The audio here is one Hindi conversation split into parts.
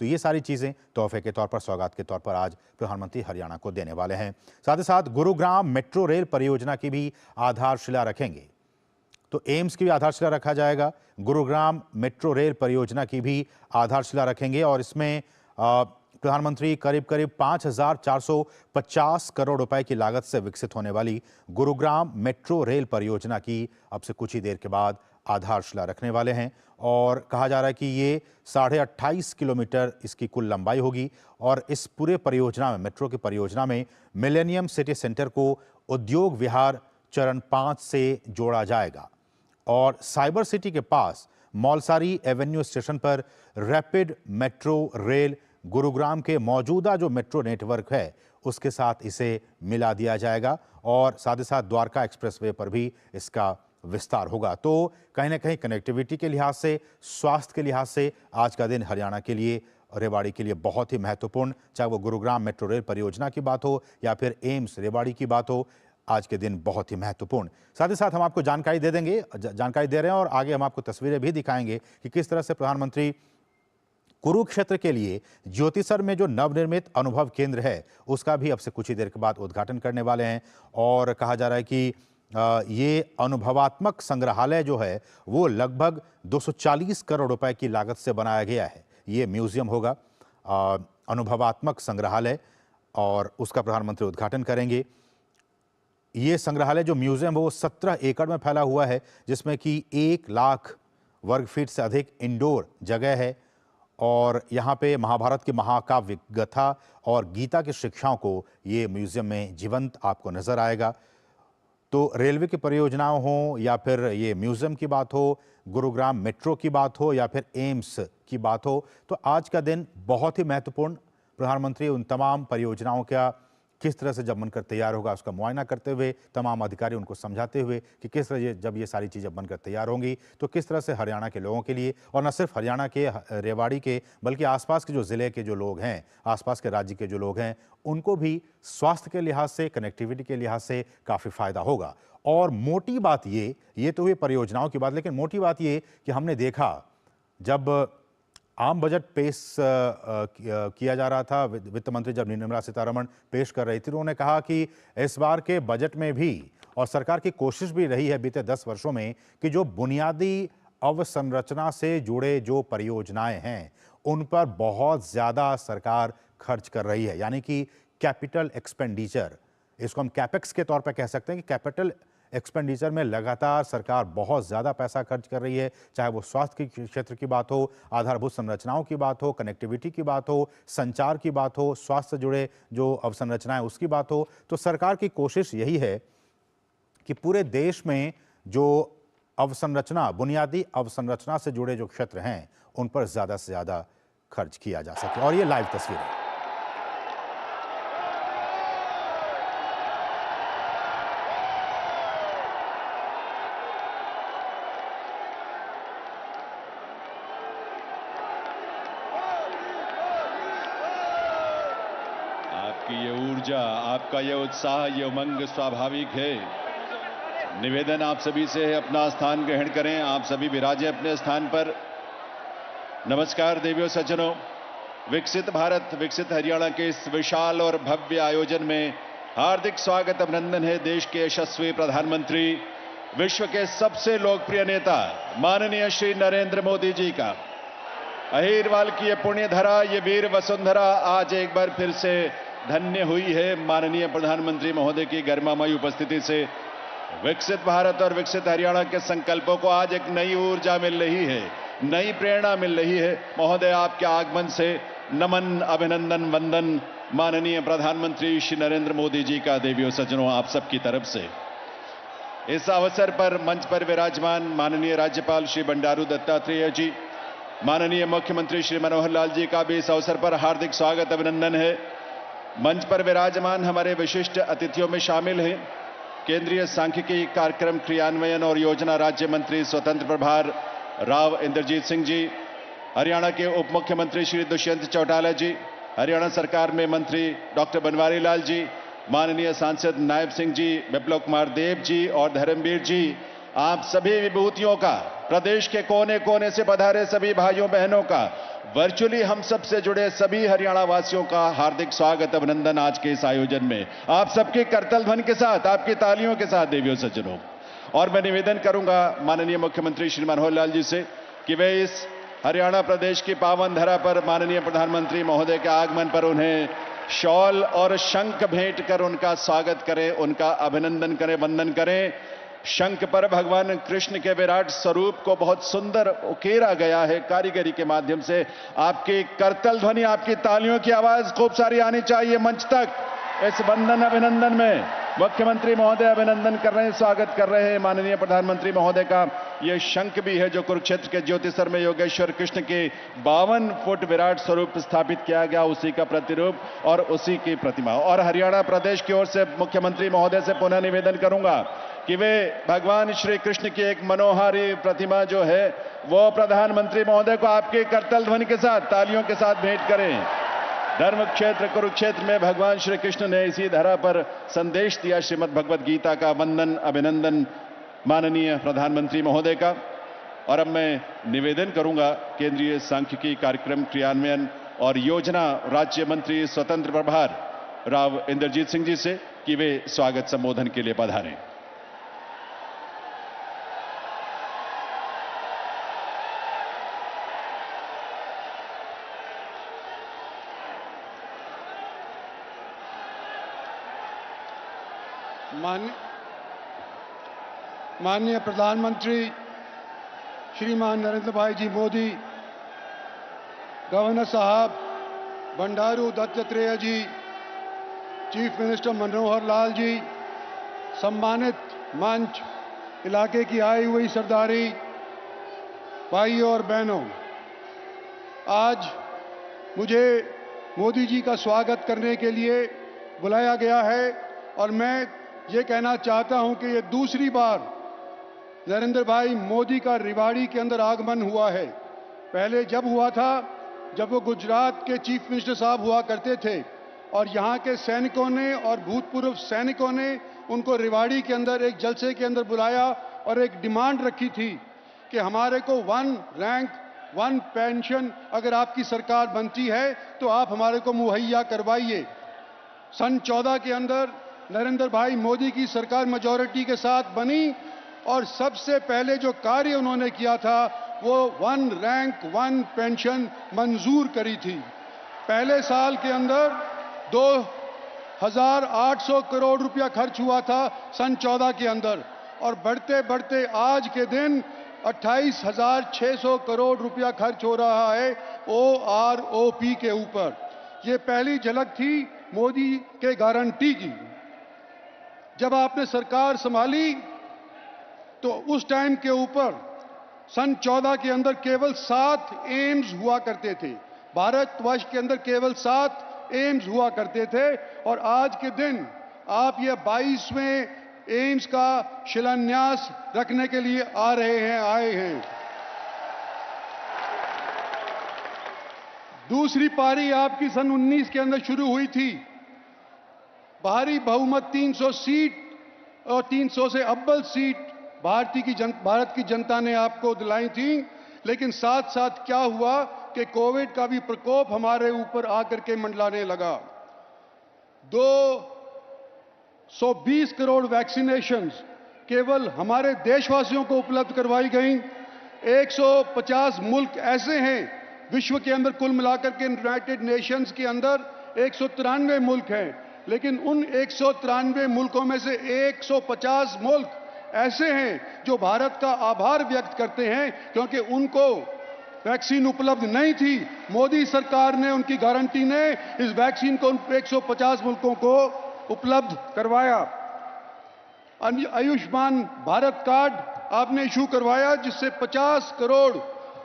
तो ये सारी चीज़ें तोहफे के तौर पर, सौगात के तौर पर आज प्रधानमंत्री हरियाणा को देने वाले हैं। साथ ही साथ गुरुग्राम मेट्रो रेल परियोजना की भी आधारशिला रखेंगे। तो एम्स की भी आधारशिला रखा जाएगा, गुरुग्राम मेट्रो रेल परियोजना की भी आधारशिला रखेंगे और इसमें प्रधानमंत्री करीब करीब 5,450 करोड़ रुपए की लागत से विकसित होने वाली गुरुग्राम मेट्रो रेल परियोजना की अब से कुछ ही देर के बाद आधारशिला रखने वाले हैं। और कहा जा रहा है कि ये 28.5 किलोमीटर इसकी कुल लंबाई होगी और इस पूरे परियोजना में, मेट्रो की परियोजना में मिलेनियम सिटी सेंटर को उद्योग विहार चरण 5 से जोड़ा जाएगा और साइबर सिटी के पास मौलसारी एवेन्यू स्टेशन पर रैपिड मेट्रो रेल गुरुग्राम के मौजूदा जो मेट्रो नेटवर्क है उसके साथ इसे मिला दिया जाएगा और साथ ही साथ द्वारका एक्सप्रेसवे पर भी इसका विस्तार होगा। तो कहीं ना कहीं कनेक्टिविटी के लिहाज से, स्वास्थ्य के लिहाज से आज का दिन हरियाणा के लिए, रेवाड़ी के लिए बहुत ही महत्वपूर्ण, चाहे वो गुरुग्राम मेट्रो रेल परियोजना की बात हो या फिर एम्स रेवाड़ी की बात हो, आज के दिन बहुत ही महत्वपूर्ण। साथ ही साथ हम आपको जानकारी दे देंगे, जानकारी दे रहे हैं और आगे हम आपको तस्वीरें भी दिखाएंगे कि किस तरह से प्रधानमंत्री कुरुक्षेत्र के लिए ज्योतिसर में जो नवनिर्मित अनुभव केंद्र है उसका भी अब से कुछ ही देर के बाद उद्घाटन करने वाले हैं। और कहा जा रहा है कि ये अनुभवात्मक संग्रहालय जो है वो लगभग 240 करोड़ रुपए की लागत से बनाया गया है। ये म्यूजियम होगा, अनुभवात्मक संग्रहालय, और उसका प्रधानमंत्री उद्घाटन करेंगे। ये संग्रहालय जो म्यूजियम है वो 17 एकड़ में फैला हुआ है, जिसमें कि 1 लाख वर्ग फीट से अधिक इंडोर जगह है और यहाँ पे महाभारत की महाकाव्य गाथा और गीता की शिक्षाओं को ये म्यूजियम में जीवंत आपको नजर आएगा। तो रेलवे की परियोजनाओं हो या फिर ये म्यूजियम की बात हो, गुरुग्राम मेट्रो की बात हो या फिर एम्स की बात हो, तो आज का दिन बहुत ही महत्वपूर्ण। प्रधानमंत्री उन तमाम परियोजनाओं का किस तरह से जब बनकर तैयार होगा उसका मुआयना करते हुए, तमाम अधिकारी उनको समझाते हुए कि किस तरह जब ये सारी चीज़ें बनकर तैयार होंगी तो किस तरह से हरियाणा के लोगों के लिए, और न सिर्फ हरियाणा के, रेवाड़ी के, बल्कि आसपास के जो ज़िले के जो लोग हैं, आसपास के राज्य के जो लोग हैं, उनको भी स्वास्थ्य के लिहाज से, कनेक्टिविटी के लिहाज से काफ़ी फायदा होगा। और मोटी बात ये तो हुई परियोजनाओं की बात, लेकिन मोटी बात ये कि हमने देखा जब आम बजट पेश किया जा रहा था, वित्त मंत्री जब निर्मला सीतारमण पेश कर रही थी, उन्होंने कहा कि इस बार के बजट में भी, और सरकार की कोशिश भी रही है बीते 10 वर्षों में, कि जो बुनियादी अवसंरचना से जुड़े जो परियोजनाएं हैं उन पर बहुत ज़्यादा सरकार खर्च कर रही है। यानी कि कैपिटल एक्सपेंडिचर, इसको हम कैपेक्स के तौर पर कह सकते हैं कि कैपिटल एक्सपेंडिचर में लगातार सरकार बहुत ज़्यादा पैसा खर्च कर रही है, चाहे वो स्वास्थ्य के क्षेत्र की बात हो, आधारभूत संरचनाओं की बात हो, कनेक्टिविटी की बात हो, संचार की बात हो, स्वास्थ्य से जुड़े जो अवसंरचनाएं उसकी बात हो। तो सरकार की कोशिश यही है कि पूरे देश में जो अवसंरचना, बुनियादी अवसंरचना से जुड़े जो क्षेत्र हैं उन पर ज़्यादा से ज़्यादा खर्च किया जा सके। और ये लाइव तस्वीर है। ये ऊर्जा, आपका ये उत्साह, ये उमंग स्वाभाविक है। निवेदन आप सभी से है, अपना स्थान ग्रहण करें। आप सभी विराजे अपने स्थान पर। नमस्कार देवियों सज्जनों, विकसित भारत, विकसित हरियाणा के इस विशाल और भव्य आयोजन में हार्दिक स्वागत, अभिनंदन है देश के यशस्वी प्रधानमंत्री, विश्व के सबसे लोकप्रिय नेता माननीय श्री नरेंद्र मोदी जी का। अहिरवाल की ये पुण्य धरा, ये वीर वसुंधरा आज एक बार फिर से धन्य हुई है माननीय प्रधानमंत्री महोदय की गरिमामयी उपस्थिति से। विकसित भारत और विकसित हरियाणा के संकल्पों को आज एक नई ऊर्जा मिल रही है, नई प्रेरणा मिल रही है। महोदय, आपके आगमन से नमन, अभिनंदन, वंदन माननीय प्रधानमंत्री श्री नरेंद्र मोदी जी का देवियों सज्जनों आप सबकी तरफ से। इस अवसर पर मंच पर विराजमान माननीय राज्यपाल श्री बंडारू दत्तात्रेय जी, माननीय मुख्यमंत्री श्री मनोहर लाल जी का भी इस अवसर पर हार्दिक स्वागत, अभिनंदन है। मंच पर विराजमान हमारे विशिष्ट अतिथियों में शामिल हैं केंद्रीय सांख्यिकी कार्यक्रम क्रियान्वयन और योजना राज्य मंत्री स्वतंत्र प्रभार राव इंद्रजीत सिंह जी, हरियाणा के उप मुख्यमंत्री श्री दुष्यंत चौटाला जी, हरियाणा सरकार में मंत्री डॉक्टर बनवारी लाल जी, माननीय सांसद नायब सिंह जी, विप्लव कुमार देव जी और धर्मवीर जी, आप सभी विभूतियों का, प्रदेश के कोने कोने से पधारे सभी भाइयों बहनों का, वर्चुअली हम सब से जुड़े सभी हरियाणा वासियों का हार्दिक स्वागत, अभिनंदन आज के इस आयोजन में। आप सबके करतल ध्वनि के साथ, आपकी तालियों के साथ देवियों सज्जनों। और मैं निवेदन करूंगा माननीय मुख्यमंत्री श्री मनोहर लाल जी से कि वे इस हरियाणा प्रदेश की पावन धरा पर माननीय प्रधानमंत्री महोदय के आगमन पर उन्हें शॉल और शंख भेंट कर उनका स्वागत करें, उनका अभिनंदन करें, वंदन करें। शंख पर भगवान कृष्ण के विराट स्वरूप को बहुत सुंदर उकेरा गया है कारीगरी के माध्यम से। आपकी करतल ध्वनि, आपकी तालियों की आवाज खूब सारी आनी चाहिए मंच तक। इस वंदन अभिनंदन में मुख्यमंत्री महोदय अभिनंदन कर रहे हैं, स्वागत कर रहे हैं माननीय प्रधानमंत्री महोदय का। यह शंख भी है जो कुरुक्षेत्र के ज्योतिसर में योगेश्वर कृष्ण के 52 फुट विराट स्वरूप स्थापित किया गया, उसी का प्रतिरूप और उसी की प्रतिमा। और हरियाणा प्रदेश की ओर से मुख्यमंत्री महोदय से पुनः निवेदन करूंगा कि वे भगवान श्री कृष्ण की एक मनोहारी प्रतिमा जो है वो प्रधानमंत्री महोदय को आपके करतल ध्वनि के साथ, तालियों के साथ भेंट करें। धर्म क्षेत्र कुरुक्षेत्र में भगवान श्री कृष्ण ने इसी धरा पर संदेश दिया श्रीमद् भगवद गीता का। वंदन अभिनंदन माननीय प्रधानमंत्री महोदय का। और अब मैं निवेदन करूंगा केंद्रीय सांख्यिकी कार्यक्रम क्रियान्वयन और योजना राज्य मंत्री स्वतंत्र प्रभार राव इंद्रजीत सिंह जी से कि वे स्वागत संबोधन के लिए पधारें। माननीय प्रधानमंत्री श्रीमान नरेंद्र भाई जी मोदी, गवर्नर साहब बंडारू दत्तात्रेय जी, चीफ मिनिस्टर मनोहर लाल जी, सम्मानित मंच, इलाके की आई हुई सरदारी, भाइयों और बहनों, आज मुझे मोदी जी का स्वागत करने के लिए बुलाया गया है और मैं ये कहना चाहता हूं कि ये दूसरी बार नरेंद्र भाई मोदी का रेवाड़ी के अंदर आगमन हुआ है। पहले जब हुआ था, जब वो गुजरात के चीफ मिनिस्टर साहब हुआ करते थे और यहाँ के सैनिकों ने और भूतपूर्व सैनिकों ने उनको रेवाड़ी के अंदर एक जलसे के अंदर बुलाया और एक डिमांड रखी थी कि हमारे को 1 रैंक 1 पेंशन अगर आपकी सरकार बनती है तो आप हमारे को मुहैया करवाइए। सन 14 के अंदर नरेंद्र भाई मोदी की सरकार मेजॉरिटी के साथ बनी और सबसे पहले जो कार्य उन्होंने किया था वो 1 रैंक 1 पेंशन मंजूर करी थी। पहले साल के अंदर 2,800 करोड़ रुपया खर्च हुआ था सन 14 के अंदर और बढ़ते बढ़ते आज के दिन 28,600 करोड़ रुपया खर्च हो रहा है OROP के ऊपर। ये पहली झलक थी मोदी के गारंटी की। जब आपने सरकार संभाली तो उस टाइम के ऊपर सन 14 के अंदर केवल 7 एम्स हुआ करते थे। भारतवर्ष के अंदर केवल 7 एम्स हुआ करते थे और आज के दिन आप ये 22वें एम्स का शिलान्यास रखने के लिए आए हैं। दूसरी पारी आपकी सन 19 के अंदर शुरू हुई थी। भारी बहुमत 300 सीट और 300 से अव्वल सीट भारत की जनता ने आपको दिलाई थी। लेकिन साथ साथ क्या हुआ कि कोविड का भी प्रकोप हमारे ऊपर आकर के मंडलाने लगा। 220 करोड़ वैक्सीनेशंस केवल हमारे देशवासियों को उपलब्ध करवाई गई। 150 मुल्क ऐसे हैं विश्व के अंदर, कुल मिलाकर के यूनाइटेड नेशंस के अंदर 193 मुल्क हैं, लेकिन उन 193 मुल्कों में से 150 मुल्क ऐसे हैं जो भारत का आभार व्यक्त करते हैं क्योंकि उनको वैक्सीन उपलब्ध नहीं थी। मोदी सरकार ने, उनकी गारंटी ने इस वैक्सीन को 150 मुल्कों को उपलब्ध करवाया। आयुष्मान भारत कार्ड आपने इशू करवाया जिससे 50 करोड़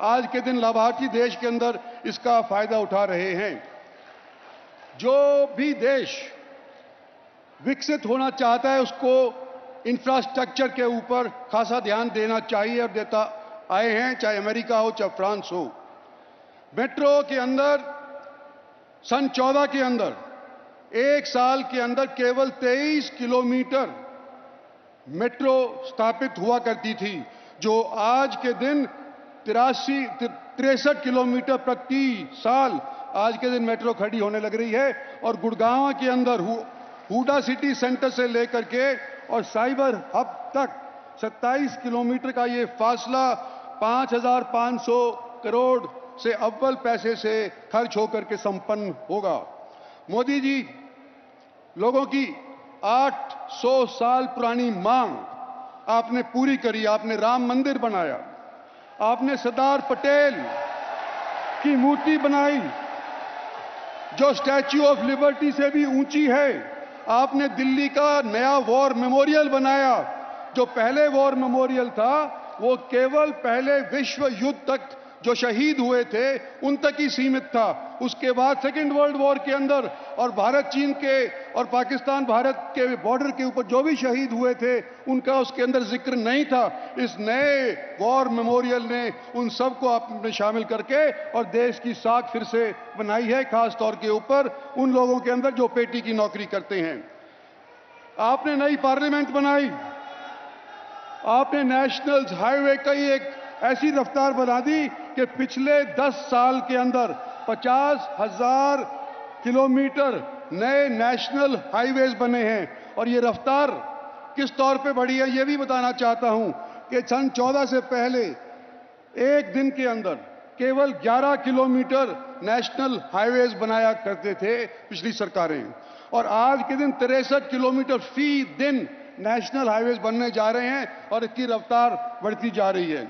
आज के दिन लाभार्थी देश के अंदर इसका फायदा उठा रहे हैं। जो भी देश विकसित होना चाहता है उसको इंफ्रास्ट्रक्चर के ऊपर खासा ध्यान देना चाहिए और देता आए हैं, चाहे अमेरिका हो चाहे फ्रांस हो। मेट्रो के अंदर सन 14 के अंदर एक साल के अंदर केवल 23 किलोमीटर मेट्रो स्थापित हुआ करती थी, जो आज के दिन 63 किलोमीटर प्रति साल आज के दिन मेट्रो खड़ी होने लग रही है। और गुड़गांव के अंदर हुडा सिटी सेंटर से लेकर के और साइबर हब तक 27 किलोमीटर का ये फासला 5,500 करोड़ से अव्वल पैसे से खर्च होकर के संपन्न होगा। मोदी जी, लोगों की 800 साल पुरानी मांग आपने पूरी करी। आपने राम मंदिर बनाया, आपने सरदार पटेल की मूर्ति बनाई जो स्टैच्यू ऑफ लिबर्टी से भी ऊंची है। आपने दिल्ली का नया वॉर मेमोरियल बनाया। जो पहले वॉर मेमोरियल था वो केवल पहले विश्व युद्ध तक जो शहीद हुए थे उन तक ही सीमित था। उसके बाद सेकेंड वर्ल्ड वॉर के अंदर और भारत चीन के और पाकिस्तान भारत के बॉर्डर के ऊपर जो भी शहीद हुए थे उनका उसके अंदर जिक्र नहीं था। इस नए वॉर मेमोरियल ने उन सबको अपने शामिल करके और देश की साख फिर से बनाई है, खास तौर के ऊपर उन लोगों के अंदर जो पेटी की नौकरी करते हैं। आपने नई पार्लियामेंट बनाई, आपने नेशनल हाईवे का एक ऐसी रफ्तार बना दी कि पिछले 10 साल के अंदर 50,000 किलोमीटर नए नेशनल हाईवेज बने हैं। और ये रफ्तार किस तौर पे बढ़ी है ये भी बताना चाहता हूं कि सन 14 से पहले एक दिन के अंदर केवल 11 किलोमीटर नेशनल हाईवेज बनाया करते थे पिछली सरकारें, और आज के दिन 63 किलोमीटर फी दिन नेशनल हाईवेज बनने जा रहे हैं और इसकी रफ्तार बढ़ती जा रही है।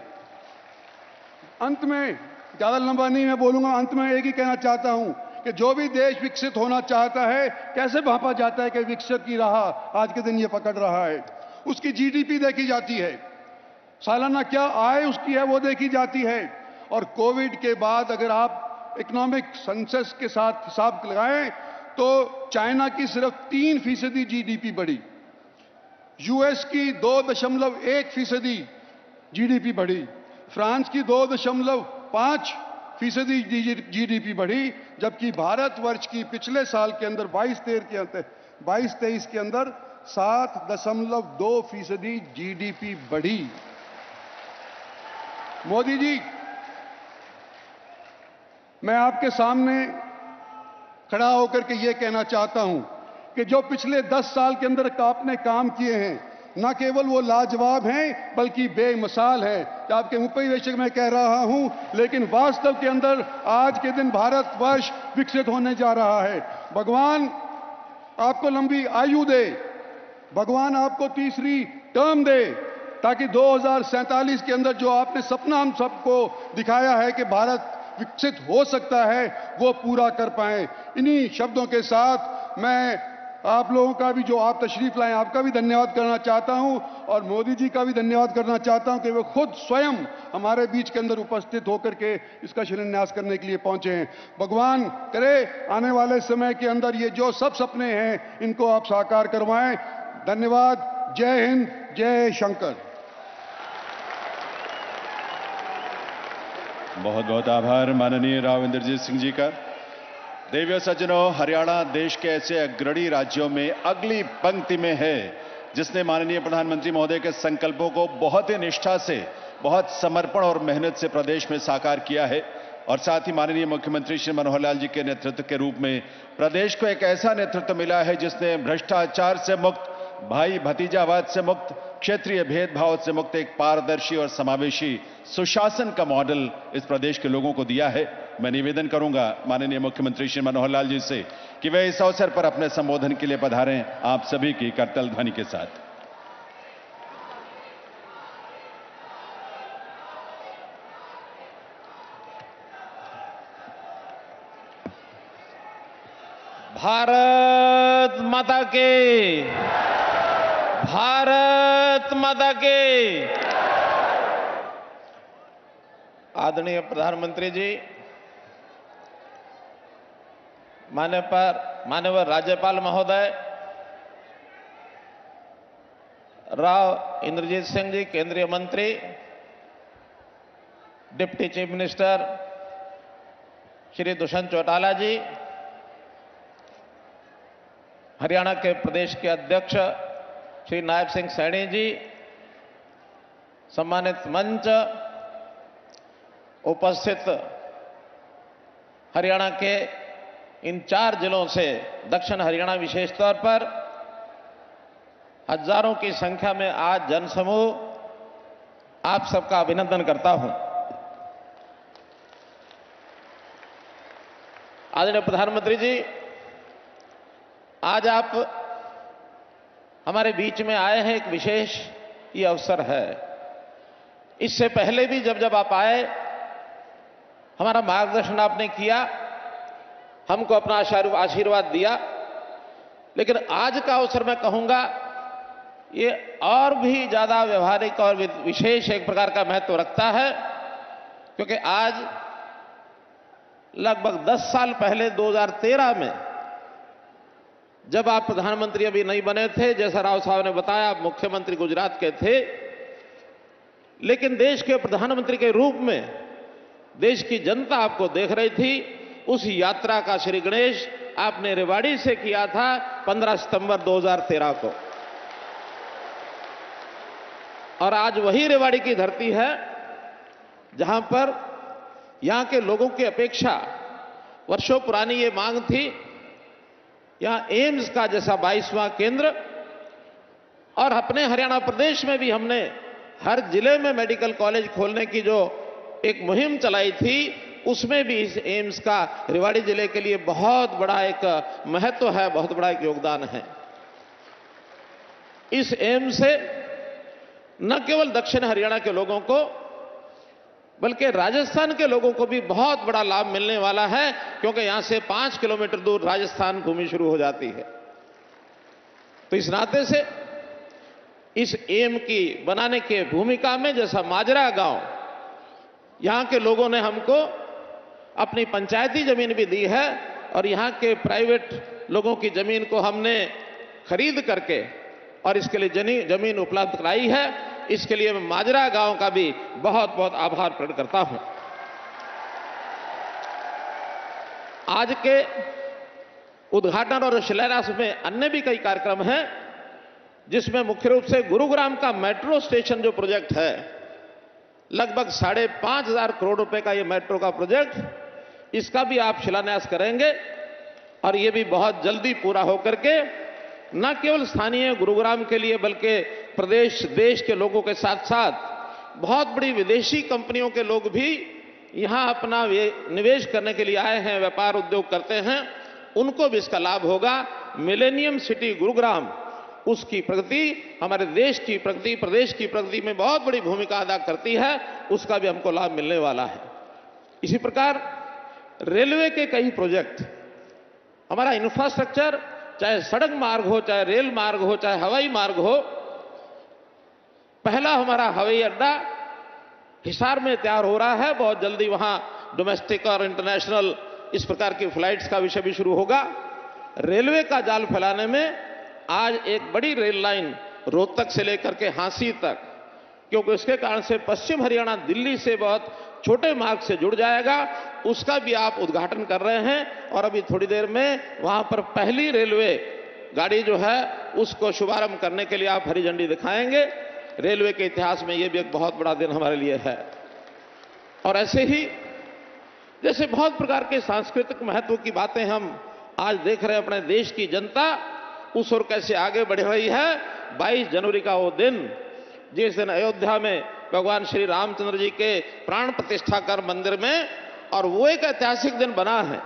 अंत में, ज्यादा लंबा नहीं मैं बोलूंगा, अंत में एक ही कहना चाहता हूं कि जो भी देश विकसित होना चाहता है कैसे भांपा जाता है कि विकसित की राह आज के दिन ये पकड़ रहा है। उसकी जीडीपी देखी जाती है, सालाना क्या आय उसकी है वो देखी जाती है। और कोविड के बाद अगर आप इकोनॉमिक सेंसस के साथ हिसाब लगाएं तो चाइना की सिर्फ 3% जीडीपी बढ़ी, यूएस की 2.1% जीडीपी बढ़ी, फ्रांस की 2.5% जीडीपी बढ़ी, जबकि भारतवर्ष की पिछले साल के अंदर 22-23 के अंदर 7.2% जीडीपी बढ़ी। मोदी जी, मैं आपके सामने खड़ा होकर के ये कहना चाहता हूं कि जो पिछले 10 साल के अंदर आपने काम किए हैं न केवल वो लाजवाब हैं बल्कि बेमिसाल हैं। आपके मुपरिवेक्षक मैं कह रहा हूं, लेकिन वास्तव के अंदर आज के दिन भारतवर्ष विकसित होने जा रहा है। भगवान आपको लंबी आयु दे, भगवान आपको तीसरी टर्म दे, ताकि 2047 के अंदर जो आपने सपना हम सबको दिखाया है कि भारत विकसित हो सकता है वो पूरा कर पाए। इन्हीं शब्दों के साथ मैं आप लोगों का भी, जो आप तशरीफ लाए, आपका भी धन्यवाद करना चाहता हूं और मोदी जी का भी धन्यवाद करना चाहता हूं कि वो खुद स्वयं हमारे बीच के अंदर उपस्थित होकर के इसका शिलान्यास करने के लिए पहुंचे हैं। भगवान करे आने वाले समय के अंदर ये जो सब सपने हैं इनको आप साकार करवाएं। धन्यवाद। जय हिंद, जय शंकर। बहुत बहुत आभार माननीय राव इंद्रजीत सिंह जी का। देवियों सज्जनों, हरियाणा देश के ऐसे अग्रणी राज्यों में अगली पंक्ति में है जिसने माननीय प्रधानमंत्री महोदय के संकल्पों को बहुत ही निष्ठा से, बहुत समर्पण और मेहनत से प्रदेश में साकार किया है। और साथ ही माननीय मुख्यमंत्री श्री मनोहर लाल जी के नेतृत्व के रूप में प्रदेश को एक ऐसा नेतृत्व मिला है जिसने भ्रष्टाचार से मुक्त, भाई भतीजावाद से मुक्त, क्षेत्रीय भेदभाव से मुक्त एक पारदर्शी और समावेशी सुशासन का मॉडल इस प्रदेश के लोगों को दिया है। मैं निवेदन करूंगा माननीय मुख्यमंत्री श्री मनोहर लाल जी से कि वे इस अवसर पर अपने संबोधन के लिए पधारें आप सभी की करतल ध्वनि के साथ। भारत माता के, भारत माता के। आदरणीय प्रधानमंत्री जी, माननीय राज्यपाल महोदय राव इंद्रजीत सिंह जी, केंद्रीय मंत्री, deputy chief minister Shri Dushyant Chautala ji, Haryana के प्रदेश के अध्यक्ष श्री नायब सिंह सैनी जी, सम्मानित मंच, उपस्थित हरियाणा के इन 4 जिलों से दक्षिण हरियाणा विशेष तौर पर हजारों की संख्या में आज जनसमूह, आप सबका अभिनंदन करता हूं। आदरणीय प्रधानमंत्री जी, आज आप हमारे बीच में आए हैं, एक विशेष ये अवसर है। इससे पहले भी जब आप आए, हमारा मार्गदर्शन आपने किया, हमको अपना आशीर्वाद दिया, लेकिन आज का अवसर मैं कहूंगा ये और भी ज्यादा व्यवहारिक और विशेष एक प्रकार का महत्व रखता है, क्योंकि आज लगभग 10 साल पहले 2013 में जब आप प्रधानमंत्री अभी नहीं बने थे, जैसा राव साहब ने बताया, आप मुख्यमंत्री गुजरात के थे, लेकिन देश के प्रधानमंत्री के रूप में देश की जनता आपको देख रही थी। उस यात्रा का श्री गणेश आपने रेवाड़ी से किया था 15 सितंबर 2013 को, और आज वही रेवाड़ी की धरती है जहां पर यहां के लोगों की अपेक्षा वर्षों पुरानी ये मांग थी, यहां एम्स का जैसा 22वां केंद्र, और अपने हरियाणा प्रदेश में भी हमने हर जिले में मेडिकल कॉलेज खोलने की जो एक मुहिम चलाई थी, उसमें भी इस एम्स का रेवाड़ी जिले के लिए बहुत बड़ा एक महत्व है, बहुत बड़ा एक योगदान है। इस एम्स से न केवल दक्षिण हरियाणा के लोगों को बल्कि राजस्थान के लोगों को भी बहुत बड़ा लाभ मिलने वाला है, क्योंकि यहां से 5 किलोमीटर दूर राजस्थान भूमि शुरू हो जाती है। तो इस नाते से इस एम की बनाने के भूमिका में, जैसा माजरा गांव, यहां के लोगों ने हमको अपनी पंचायती जमीन भी दी है, और यहां के प्राइवेट लोगों की जमीन को हमने खरीद करके और इसके लिए जमीन उपलब्ध कराई है। इसके लिए मैं माजरा गांव का भी बहुत बहुत आभार प्रकट करता हूं। आज के उद्घाटन और शिलान्यास में अन्य भी कई कार्यक्रम हैं, जिसमें मुख्य रूप से गुरुग्राम का मेट्रो स्टेशन जो प्रोजेक्ट है, लगभग 5,500 करोड़ रुपए का ये मेट्रो का प्रोजेक्ट, इसका भी आप शिलान्यास करेंगे, और ये भी बहुत जल्दी पूरा होकर के न केवल स्थानीय गुरुग्राम के लिए बल्कि प्रदेश देश के लोगों के साथ साथ बहुत बड़ी विदेशी कंपनियों के लोग भी यहां अपना निवेश करने के लिए आए हैं, व्यापार उद्योग करते हैं, उनको भी इसका लाभ होगा। मिलेनियम सिटी गुरुग्राम, उसकी प्रगति हमारे देश की प्रगति, प्रदेश की प्रगति में बहुत बड़ी भूमिका अदा करती है, उसका भी हमको लाभ मिलने वाला है। इसी प्रकार रेलवे के कई प्रोजेक्ट, हमारा इंफ्रास्ट्रक्चर, चाहे सड़क मार्ग हो, चाहे रेल मार्ग हो, चाहे हवाई मार्ग हो, पहला हमारा हवाई अड्डा हिसार में तैयार हो रहा है, बहुत जल्दी वहां डोमेस्टिक और इंटरनेशनल इस प्रकार की फ्लाइट्स का विषय भी शुरू होगा। रेलवे का जाल फैलाने में आज एक बड़ी रेल लाइन रोहतक से लेकर के हांसी तक, क्योंकि उसके कारण से पश्चिम हरियाणा दिल्ली से बहुत छोटे मार्ग से जुड़ जाएगा, उसका भी आप उद्घाटन कर रहे हैं, और अभी थोड़ी देर में वहां पर पहली रेलवे गाड़ी जो है उसको शुभारंभ करने के लिए आप हरी झंडी दिखाएंगे। रेलवे के इतिहास में यह भी एक बहुत बड़ा दिन हमारे लिए है। और ऐसे ही जैसे बहुत प्रकार के सांस्कृतिक महत्व की बातें हम आज देख रहे हैं, अपने देश की जनता उस ओर कैसे आगे बढ़ रही है। 22 जनवरी का वो दिन, जिस दिन अयोध्या में भगवान श्री रामचंद्र जी के प्राण प्रतिष्ठा कर मंदिर में, और वो एक ऐतिहासिक दिन बना है।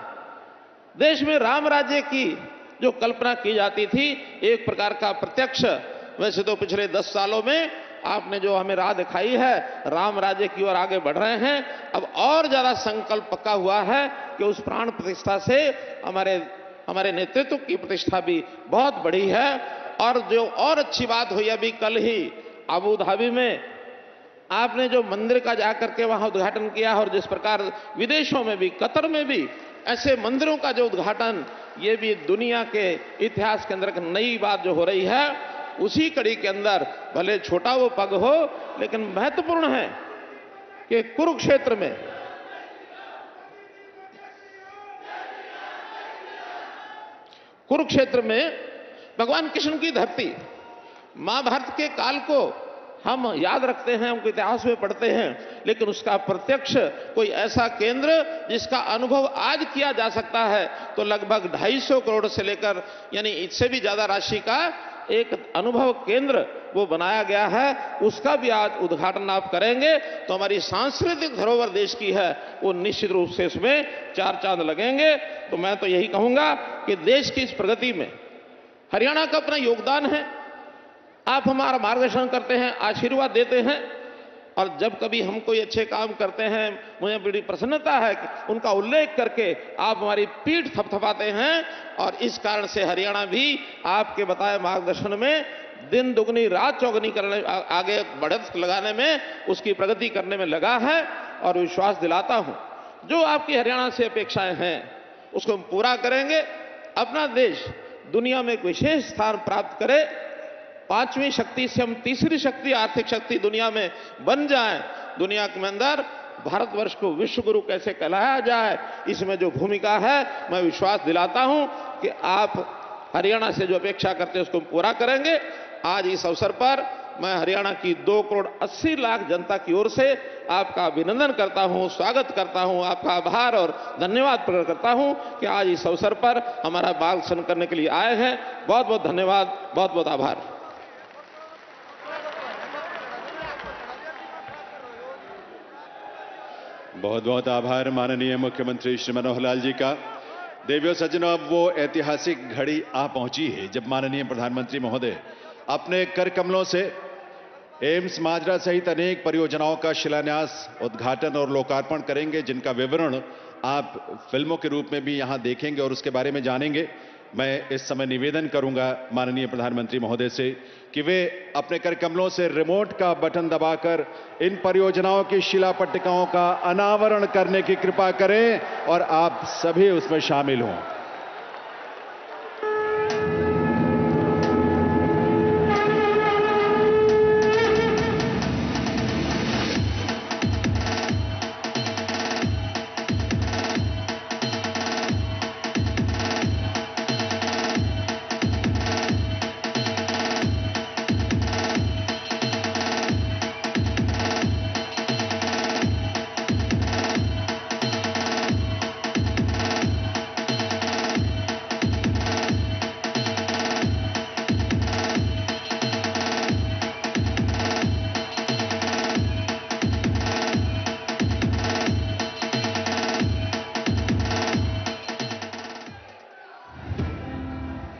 देश में राम राज्य की जो कल्पना की जाती थी, एक प्रकार का प्रत्यक्ष, वैसे तो पिछले 10 सालों में आपने जो हमें राह दिखाई है, राम राज्य की ओर आगे बढ़ रहे हैं। अब और ज्यादा संकल्प पक्का हुआ है कि उस प्राण प्रतिष्ठा से हमारे नेतृत्व की प्रतिष्ठा भी बहुत बढ़ी है। और जो और अच्छी बात हुई, अभी कल ही अबू धाबी में आपने जो मंदिर का जाकर के वहां उद्घाटन किया, और जिस प्रकार विदेशों में भी, कतर में भी ऐसे मंदिरों का जो उद्घाटन, ये भी दुनिया के इतिहास के अंदर एक नई बात जो हो रही है। उसी कड़ी के अंदर भले छोटा वो पग हो, लेकिन महत्वपूर्ण है कि कुरुक्षेत्र में भगवान कृष्ण की धरती, महाभारत के काल को हम याद रखते हैं, उनके इतिहास में पढ़ते हैं, लेकिन उसका प्रत्यक्ष कोई ऐसा केंद्र जिसका अनुभव आज किया जा सकता है तो लगभग 250 करोड़ से लेकर यानी इससे भी ज्यादा राशि का एक अनुभव केंद्र वो बनाया गया है। उसका भी आज उद्घाटन आप करेंगे तो हमारी सांस्कृतिक धरोहर देश की है, वो निश्चित रूप से इसमें 4 चांद लगेंगे। तो मैं तो यही कहूंगा कि देश की इस प्रगति में हरियाणा का अपना योगदान है। आप हमारा मार्गदर्शन करते हैं, आशीर्वाद देते हैं, और जब कभी हम कोई अच्छे काम करते हैं मुझे बड़ी प्रसन्नता है कि उनका उल्लेख करके आप हमारी पीठ थपथपाते हैं। और इस कारण से हरियाणा भी आपके बताए मार्गदर्शन में दिन दुगनी रात चौगनी करने आगे बढ़त लगाने में, उसकी प्रगति करने में लगा है। और विश्वास दिलाता हूं जो आपकी हरियाणा से अपेक्षाएं हैं उसको हम पूरा करेंगे। अपना देश दुनिया में एक विशेष स्थान प्राप्त करे, 5वीं शक्ति से हम तीसरी शक्ति, आर्थिक शक्ति दुनिया में बन जाए। दुनिया के अंदर भारतवर्ष को विश्व गुरु कैसे कहलाया जाए, इसमें जो भूमिका है मैं विश्वास दिलाता हूं कि आप हरियाणा से जो अपेक्षा करते हैं उसको पूरा करेंगे। आज इस अवसर पर मैं हरियाणा की 2 करोड़ 80 लाख जनता की ओर से आपका अभिनंदन करता हूं, स्वागत करता हूं, आपका आभार और धन्यवाद प्रकट करता हूं कि आज इस अवसर पर हमारा मार्गदर्शन करने के लिए आए हैं। बहुत बहुत धन्यवाद, बहुत बहुत आभार। बहुत बहुत आभार माननीय मुख्यमंत्री श्री मनोहर लाल जी का। देवियों सज्जनों, अब वो ऐतिहासिक घड़ी आ पहुंची है जब माननीय प्रधानमंत्री महोदय अपने कर कमलों से एम्स माजरा सहित अनेक परियोजनाओं का शिलान्यास, उद्घाटन और लोकार्पण करेंगे, जिनका विवरण आप फिल्मों के रूप में भी यहां देखेंगे और उसके बारे में जानेंगे। मैं इस समय निवेदन करूंगा माननीय प्रधानमंत्री महोदय से कि वे अपने कर कमलों से रिमोट का बटन दबाकर इन परियोजनाओं की शिला पट्टिकाओं का अनावरण करने की कृपा करें और आप सभी उसमें शामिल हों।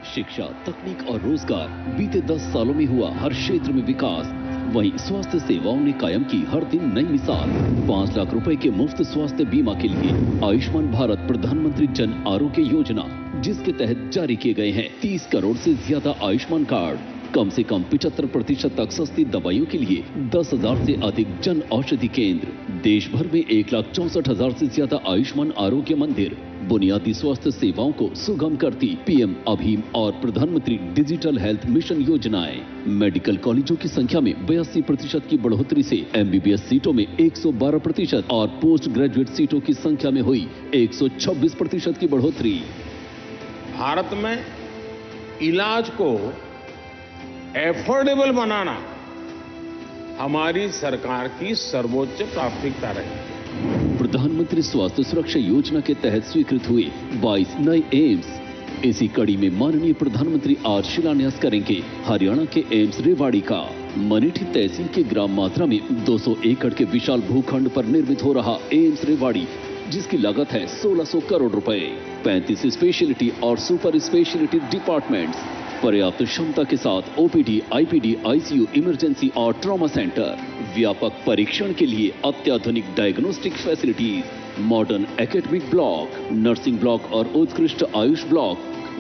शिक्षा, तकनीक और रोजगार, बीते 10 सालों में हुआ हर क्षेत्र में विकास। वहीं स्वास्थ्य सेवाओं ने कायम की हर दिन नई मिसाल। 5 लाख रुपए के मुफ्त स्वास्थ्य बीमा के लिए आयुष्मान भारत प्रधानमंत्री जन आरोग्य योजना, जिसके तहत जारी किए गए हैं 30 करोड़ से ज्यादा आयुष्मान कार्ड। कम से कम 75% तक सस्ती दवाइयों के लिए 10,000 से अधिक जन औषधि केंद्र। देश भर में 1,64,000 से ज्यादा आयुष्मान आरोग्य मंदिर। बुनियादी स्वास्थ्य सेवाओं को सुगम करती पीएम अभीम और प्रधानमंत्री डिजिटल हेल्थ मिशन योजनाएं। मेडिकल कॉलेजों की संख्या में 82% की बढ़ोतरी से एमबीबीएस सीटों में 112% और पोस्ट ग्रेजुएट सीटों की संख्या में हुई 126% की बढ़ोतरी। भारत में इलाज को एफोर्डेबल बनाना हमारी सरकार की सर्वोच्च प्राथमिकता रही। प्रधानमंत्री स्वास्थ्य सुरक्षा योजना के तहत स्वीकृत हुए 22 नए एम्स। इसी कड़ी में माननीय प्रधानमंत्री आज शिलान्यास करेंगे हरियाणा के एम्स रेवाड़ी का। मनीठी तहसील के ग्राम माजरा में 200 एकड़ के विशाल भूखंड पर निर्मित हो रहा एम्स रेवाड़ी, जिसकी लागत है 1600 करोड़ रुपए। 35 स्पेशलिटी और सुपर स्पेशलिटी डिपार्टमेंट्स, पर्याप्त क्षमता के साथ ओपीडी, आईपीडी, आईसीयू, इमरजेंसी और ट्रॉमा सेंटर, व्यापक परीक्षण के लिए अत्याधुनिक diagnostic facilities, modern academic block, nursing block और उत्कृष्ट आयुष ब्लॉक,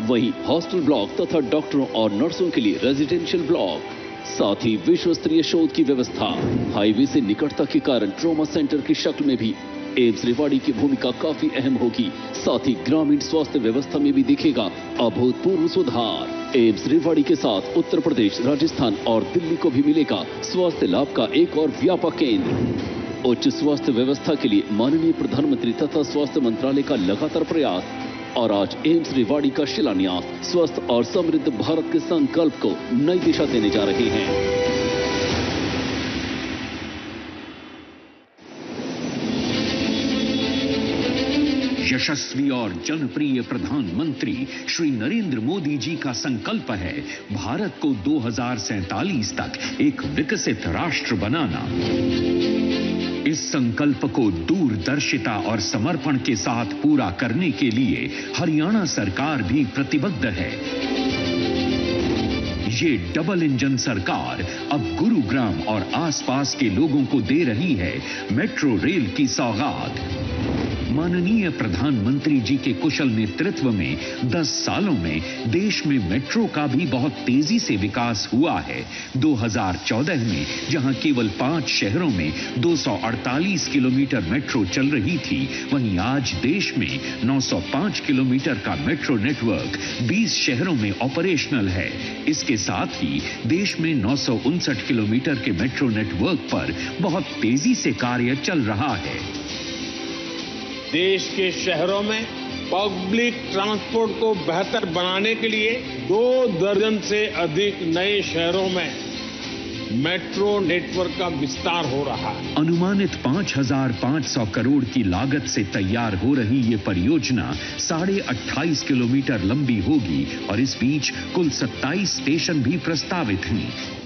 वहीं हॉस्टल ब्लॉक तथा डॉक्टरों और नर्सों के लिए रेजिडेंशियल ब्लॉक, साथ ही विश्व स्तरीय शोध की व्यवस्था। हाईवे से निकटता के कारण ट्रॉमा सेंटर की शक्ल में भी एम्स रेवाड़ी की भूमिका काफी अहम होगी। साथ ही ग्रामीण स्वास्थ्य व्यवस्था में भी दिखेगा अभूतपूर्व सुधार। एम्स रेवाड़ी के साथ उत्तर प्रदेश, राजस्थान और दिल्ली को भी मिलेगा स्वास्थ्य लाभ का एक और व्यापक केंद्र। उच्च स्वास्थ्य व्यवस्था के लिए माननीय प्रधानमंत्री तथा स्वास्थ्य मंत्रालय का लगातार प्रयास। और आज एम्स रेवाड़ी का शिलान्यास स्वस्थ और समृद्ध भारत के संकल्प को नई दिशा देने जा रहे हैं। यशस्वी और जनप्रिय प्रधानमंत्री श्री नरेंद्र मोदी जी का संकल्प है भारत को 2047 तक एक विकसित राष्ट्र बनाना। इस संकल्प को दूरदर्शिता और समर्पण के साथ पूरा करने के लिए हरियाणा सरकार भी प्रतिबद्ध है। ये डबल इंजन सरकार अब गुरुग्राम और आसपास के लोगों को दे रही है मेट्रो रेल की सौगात। माननीय प्रधानमंत्री जी के कुशल नेतृत्व में 10 सालों में देश में मेट्रो का भी बहुत तेजी से विकास हुआ है। 2014 में जहां केवल 5 शहरों में 248 किलोमीटर मेट्रो चल रही थी, वहीं आज देश में 905 किलोमीटर का मेट्रो नेटवर्क 20 शहरों में ऑपरेशनल है। इसके साथ ही देश में 959 किलोमीटर के मेट्रो नेटवर्क पर बहुत तेजी से कार्य चल रहा है। देश के शहरों में पब्लिक ट्रांसपोर्ट को बेहतर बनाने के लिए 2 दर्जन से अधिक नए शहरों में मेट्रो नेटवर्क का विस्तार हो रहा है। अनुमानित 5,500 करोड़ की लागत से तैयार हो रही ये परियोजना 28.5 किलोमीटर लंबी होगी और इस बीच कुल 27 स्टेशन भी प्रस्तावित हैं।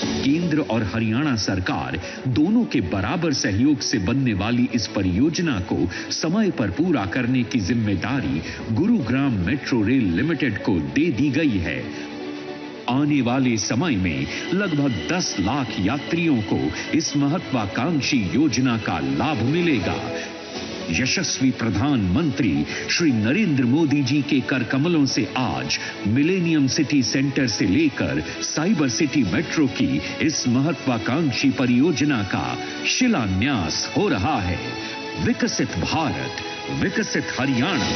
केंद्र और हरियाणा सरकार दोनों के बराबर सहयोग से बनने वाली इस परियोजना को समय पर पूरा करने की जिम्मेदारी गुरुग्राम मेट्रो रेल लिमिटेड को दे दी गई है। आने वाले समय में लगभग 10 लाख यात्रियों को इस महत्वाकांक्षी योजना का लाभ मिलेगा। यशस्वी प्रधानमंत्री श्री नरेंद्र मोदी जी के कर कमलों से आज मिलेनियम सिटी सेंटर से लेकर साइबर सिटी मेट्रो की इस महत्वाकांक्षी परियोजना का शिलान्यास हो रहा है। विकसित भारत, विकसित हरियाणा।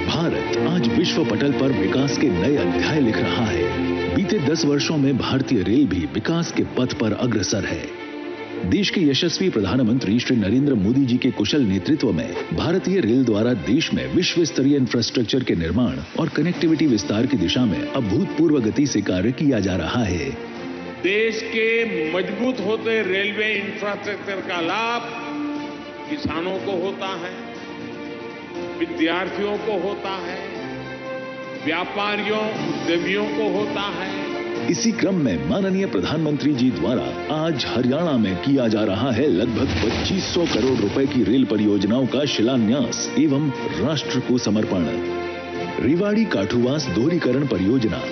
भारत आज विश्व पटल पर विकास के नए अध्याय लिख रहा है। बीते 10 वर्षों में भारतीय रेल भी विकास के पथ पर अग्रसर है। देश के यशस्वी प्रधानमंत्री श्री नरेंद्र मोदी जी के कुशल नेतृत्व में भारतीय रेल द्वारा देश में विश्व स्तरीय इंफ्रास्ट्रक्चर के निर्माण और कनेक्टिविटी विस्तार की दिशा में अभूतपूर्व गति से कार्य किया जा रहा है। देश के मजबूत होते रेलवे इंफ्रास्ट्रक्चर का लाभ किसानों को होता है, विद्यार्थियों को होता है, व्यापारियों उद्यमियों को होता है। इसी क्रम में माननीय प्रधानमंत्री जी द्वारा आज हरियाणा में किया जा रहा है लगभग 2500 करोड़ रुपए की रेल परियोजनाओं का शिलान्यास एवं राष्ट्र को समर्पण। रेवाड़ी काठूवास दोहरीकरण परियोजना,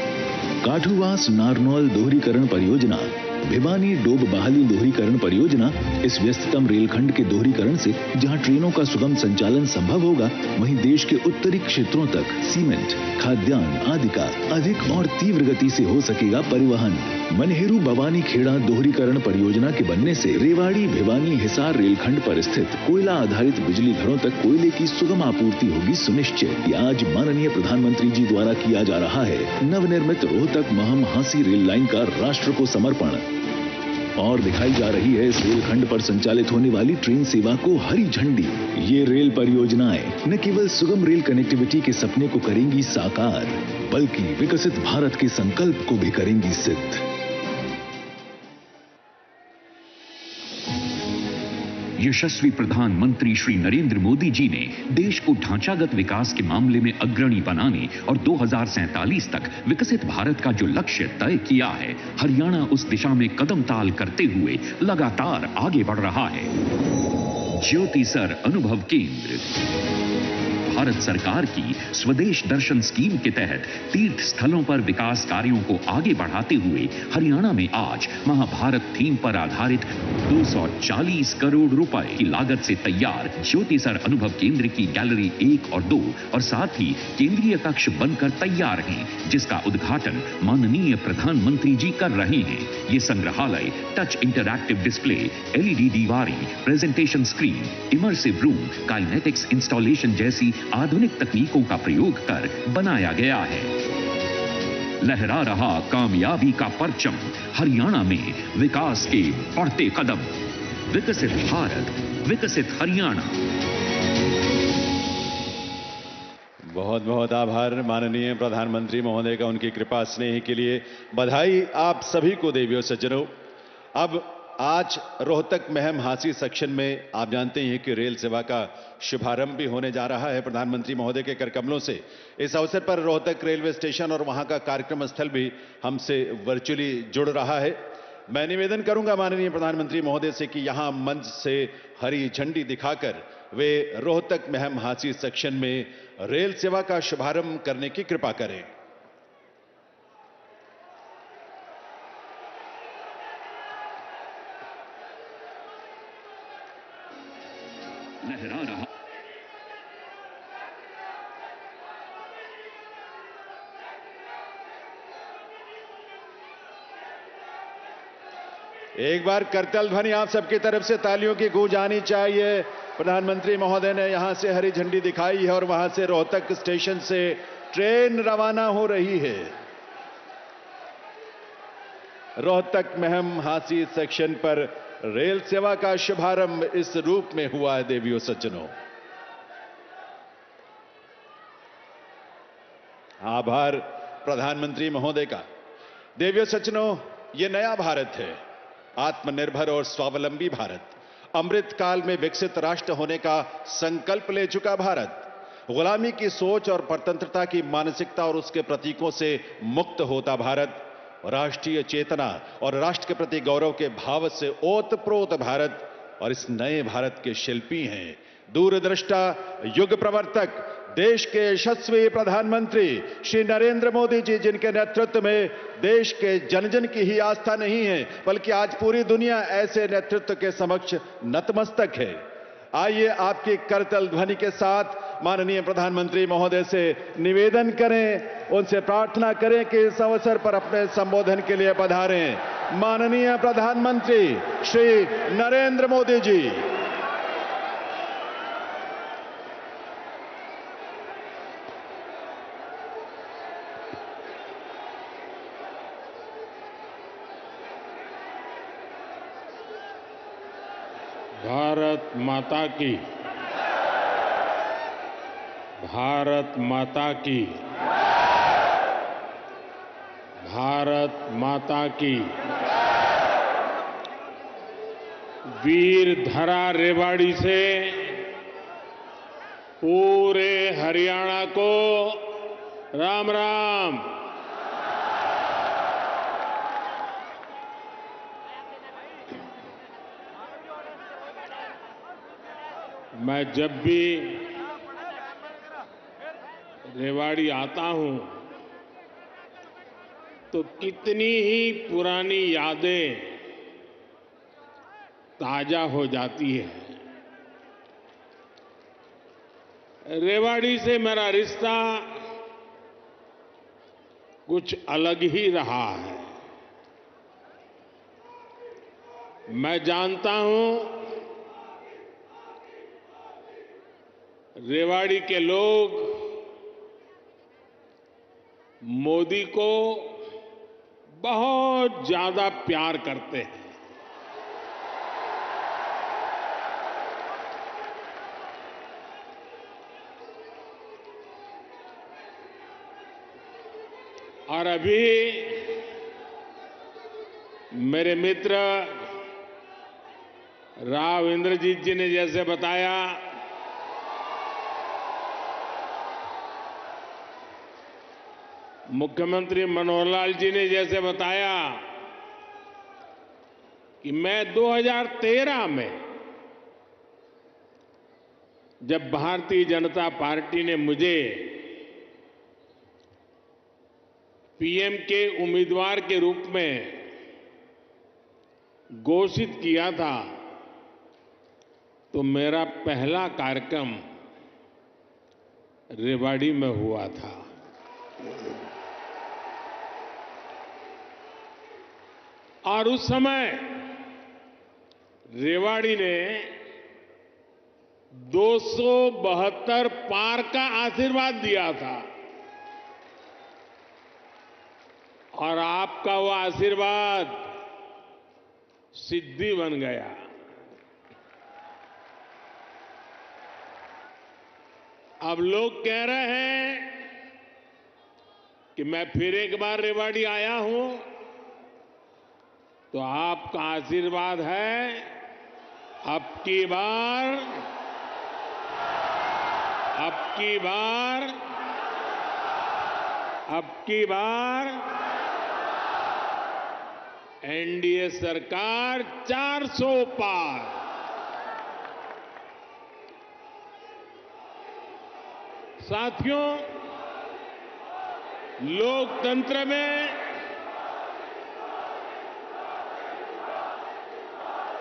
काठूवास नारनौल दोहरीकरण परियोजना, भिवानी डोब बहाली दोहरीकरण परियोजना। इस व्यस्ततम रेलखंड के दोहरीकरण से जहां ट्रेनों का सुगम संचालन संभव होगा, वहीं देश के उत्तरी क्षेत्रों तक सीमेंट, खाद्यान्न आदि का अधिक और तीव्र गति से हो सकेगा परिवहन। मनहेरू भवानी खेड़ा दोहरीकरण परियोजना के बनने से रेवाड़ी भिवानी हिसार रेलखंड पर स्थित कोयला आधारित बिजली घरों तक कोयले की सुगम आपूर्ति होगी सुनिश्चित। आज माननीय प्रधानमंत्री जी द्वारा किया जा रहा है नवनिर्मित रोहतक महम हांसी रेल लाइन का राष्ट्र को समर्पण। और दिखाई जा रही है इस रेलखंड पर संचालित होने वाली ट्रेन सेवा को हरी झंडी। ये रेल परियोजनाएं न केवल सुगम रेल कनेक्टिविटी के सपने को करेंगी साकार, बल्कि विकसित भारत के संकल्प को भी करेंगी सिद्ध। यशस्वी प्रधानमंत्री श्री नरेंद्र मोदी जी ने देश को ढांचागत विकास के मामले में अग्रणी बनाने और 2047 तक विकसित भारत का जो लक्ष्य तय किया है, हरियाणा उस दिशा में कदम ताल करते हुए लगातार आगे बढ़ रहा है। ज्योति सर अनुभव केंद्र भारत सरकार की स्वदेश दर्शन स्कीम के तहत तीर्थ स्थलों पर विकास कार्यों को आगे बढ़ाते हुए हरियाणा में आज महाभारत थीम पर आधारित 240 करोड़ रुपए की लागत से तैयार ज्योति सर अनुभव केंद्र की गैलरी 1 और 2 और साथ ही केंद्रीय कक्ष बनकर तैयार हैं, जिसका उद्घाटन माननीय प्रधानमंत्री जी कर रहे हैं। ये संग्रहालय टच इंटरैक्टिव डिस्प्ले, LED दीवारें, presentation screen, immersive room, kinetics installation जैसी आधुनिक तकनीकों का प्रयोग कर बनाया गया है। लहरा रहा कामयाबी का परचम, हरियाणा में विकास के बढ़ते कदम। विकसित भारत, विकसित हरियाणा। बहुत बहुत आभार माननीय प्रधानमंत्री महोदय का उनकी कृपा स्नेह के लिए। बधाई आप सभी को देवियों सज्जनों। अब आज रोहतक महम हांसी सेक्शन में आप जानते हैं कि रेल सेवा का शुभारंभ भी होने जा रहा है प्रधानमंत्री महोदय के कर कमलों से। इस अवसर पर रोहतक रेलवे स्टेशन और वहां का कार्यक्रम स्थल भी हमसे वर्चुअली जुड़ रहा है। मैं निवेदन करूंगा माननीय प्रधानमंत्री महोदय से कि यहां मंच से हरी झंडी दिखाकर वे रोहतक महम हांसी सेक्शन में रेल सेवा का शुभारंभ करने की कृपा करें। लहरा रहा एक बार करतल ध्वनि आप सबकी तरफ से तालियों की गूंज आनी चाहिए। प्रधानमंत्री महोदय ने यहां से हरी झंडी दिखाई है और वहां से रोहतक स्टेशन से ट्रेन रवाना हो रही है। रोहतक महम हांसी सेक्शन पर रेल सेवा का शुभारंभ इस रूप में हुआ है देवियों सज्जनों। आभार प्रधानमंत्री महोदय का। देवियों सज्जनों, यह नया भारत है, आत्मनिर्भर और स्वावलंबी भारत, अमृत काल में विकसित राष्ट्र होने का संकल्प ले चुका भारत, गुलामी की सोच और परतंत्रता की मानसिकता और उसके प्रतीकों से मुक्त होता भारत, राष्ट्रीय चेतना और राष्ट्र के प्रति गौरव के भाव से ओतप्रोत भारत। और इस नए भारत के शिल्पी हैं दूरदृष्टा युग प्रवर्तक देश के यशस्वी प्रधानमंत्री श्री नरेंद्र मोदी जी, जिनके नेतृत्व में देश के जन जन की ही आस्था नहीं है बल्कि आज पूरी दुनिया ऐसे नेतृत्व के समक्ष नतमस्तक है। आइए आपकी करतल ध्वनि के साथ माननीय प्रधानमंत्री महोदय से निवेदन करें, उनसे प्रार्थना करें कि इस अवसर पर अपने संबोधन के लिए पधारें। माननीय प्रधानमंत्री श्री नरेंद्र मोदी जी। भारत माता की, भारत माता की, भारत माता की। वीर धरा रेवाड़ी से पूरे हरियाणा को राम राम। मैं जब भी रेवाड़ी आता हूं तो कितनी ही पुरानी यादें ताजा हो जाती है। रेवाड़ी से मेरा रिश्ता कुछ अलग ही रहा है। मैं जानता हूं रेवाड़ी के लोग मोदी को बहुत ज्यादा प्यार करते हैं। और अभी मेरे मित्र राव इंद्रजीत जी ने जैसे बताया, मुख्यमंत्री मनोहर लाल जी ने जैसे बताया कि मैं 2013 में जब भारतीय जनता पार्टी ने मुझे पीएम के उम्मीदवार के रूप में घोषित किया था तो मेरा पहला कार्यक्रम रेवाड़ी में हुआ था। और उस समय रेवाड़ी ने 272 पार का आशीर्वाद दिया था और आपका वो आशीर्वाद सिद्धि बन गया। अब लोग कह रहे हैं कि मैं फिर एक बार रेवाड़ी आया हूं, तो आपका आशीर्वाद है अब की बार एनडीए सरकार 400 पार। साथियों, लोकतंत्र में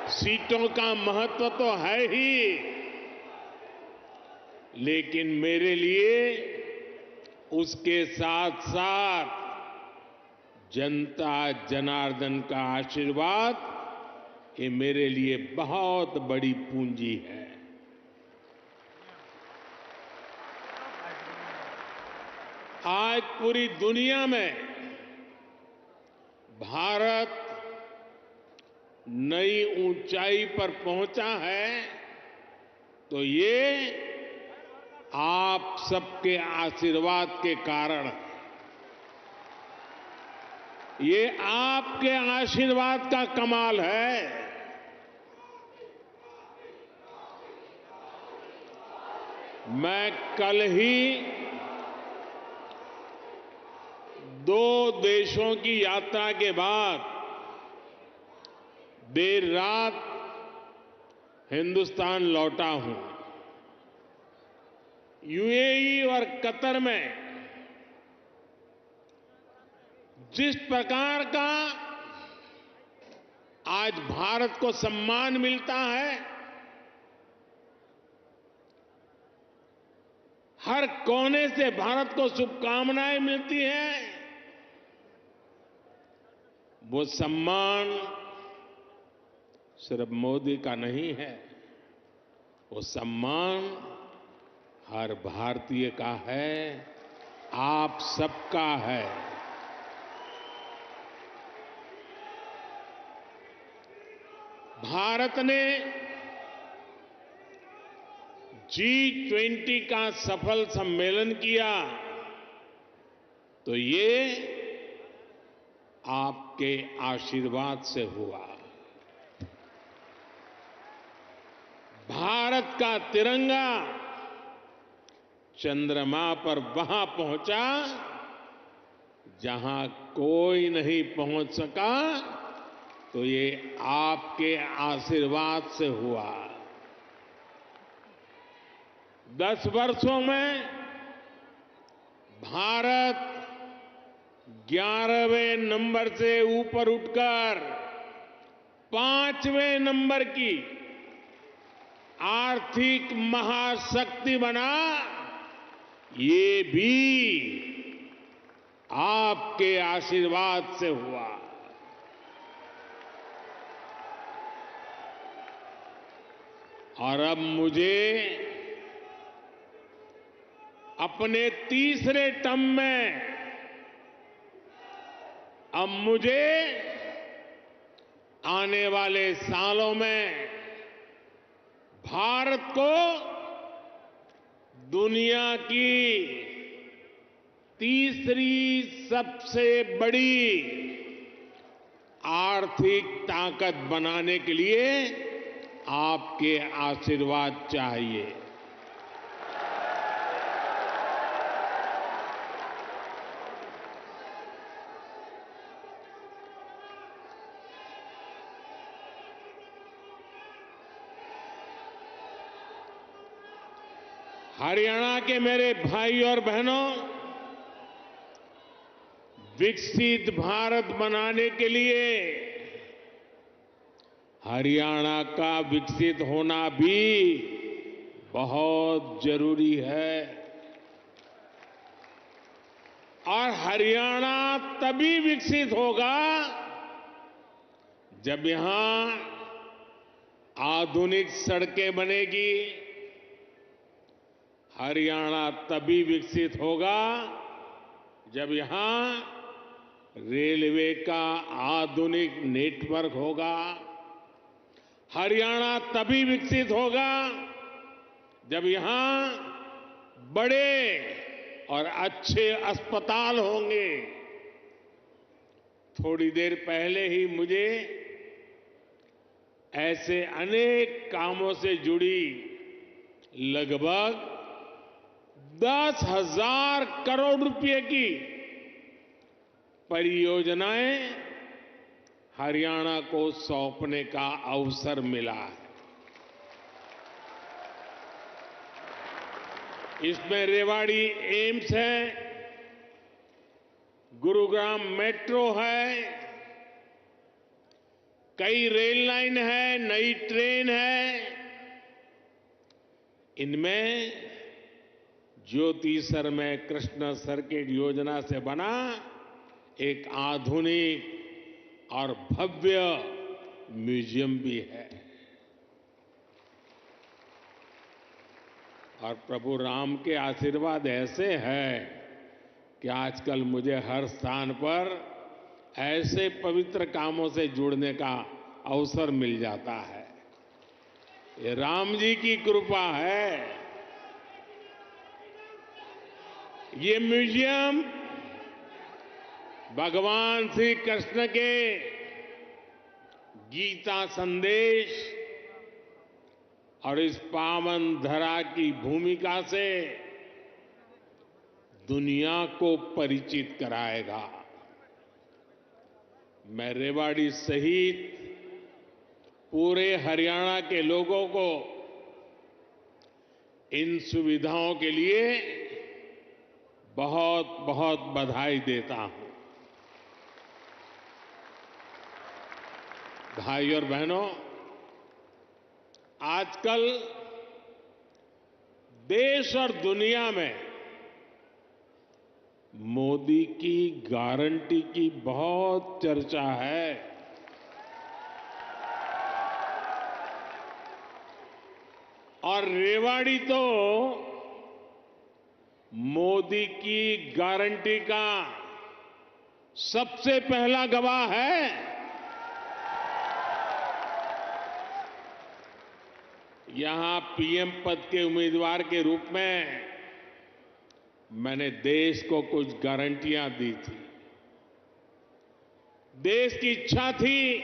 सीटों का महत्व तो है ही, लेकिन मेरे लिए उसके साथ साथ जनता जनार्दन का आशीर्वाद, ये मेरे लिए बहुत बड़ी पूंजी है। आज पूरी दुनिया में भारत नई ऊंचाई पर पहुंचा है, तो ये आप सबके आशीर्वाद के कारण, ये आपके आशीर्वाद का कमाल है। मैं कल ही 2 देशों की यात्रा के बाद देर रात हिंदुस्तान लौटा हूं। यूएई और कतर में जिस प्रकार का आज भारत को सम्मान मिलता है, हर कोने से भारत को शुभकामनाएं मिलती हैं, वो सम्मान सिर्फ मोदी का नहीं है, वो सम्मान हर भारतीय का है, आप सबका है। भारत ने G20 का सफल सम्मेलन किया, तो ये आपके आशीर्वाद से हुआ। भारत का तिरंगा चंद्रमा पर वहां पहुंचा जहां कोई नहीं पहुंच सका, तो ये आपके आशीर्वाद से हुआ। 10 वर्षों में भारत 11वें नंबर से ऊपर उठकर 5वें नंबर की आर्थिक महाशक्ति बना, ये भी आपके आशीर्वाद से हुआ। और अब मुझे अपने तीसरे टर्म में, अब मुझे आने वाले सालों में भारत को दुनिया की तीसरी सबसे बड़ी आर्थिक ताकत बनाने के लिए आपके आशीर्वाद चाहिए। हरियाणा के मेरे भाई और बहनों, विकसित भारत बनाने के लिए हरियाणा का विकसित होना भी बहुत जरूरी है। और हरियाणा तभी विकसित होगा जब यहां आधुनिक सड़कें बनेगी। हरियाणा तभी विकसित होगा जब यहां रेलवे का आधुनिक नेटवर्क होगा। हरियाणा तभी विकसित होगा जब यहां बड़े और अच्छे अस्पताल होंगे। थोड़ी देर पहले ही मुझे ऐसे अनेक कामों से जुड़ी लगभग 10,000 करोड़ रुपए की परियोजनाएं हरियाणा को सौंपने का अवसर मिला है। इसमें रेवाड़ी एम्स है, गुरुग्राम मेट्रो है, कई रेल लाइन है, नई ट्रेन है। इनमें ज्योति सरमय कृष्ण सर्किट योजना से बना एक आधुनिक और भव्य म्यूजियम भी है। और प्रभु राम के आशीर्वाद ऐसे हैं कि आजकल मुझे हर स्थान पर ऐसे पवित्र कामों से जुड़ने का अवसर मिल जाता है। ये राम जी की कृपा है। ये म्यूजियम भगवान श्री कृष्ण के गीता संदेश और इस पावन धरा की भूमिका से दुनिया को परिचित कराएगा। मैं रेवाड़ी सहित पूरे हरियाणा के लोगों को इन सुविधाओं के लिए बहुत बहुत बधाई देता हूं। भाई और बहनों, आजकल देश और दुनिया में मोदी की गारंटी की बहुत चर्चा है। और रेवाड़ी तो मोदी की गारंटी का सबसे पहला गवाह है। यहां पीएम पद के उम्मीदवार के रूप में मैंने देश को कुछ गारंटियां दी थी। देश की इच्छा थी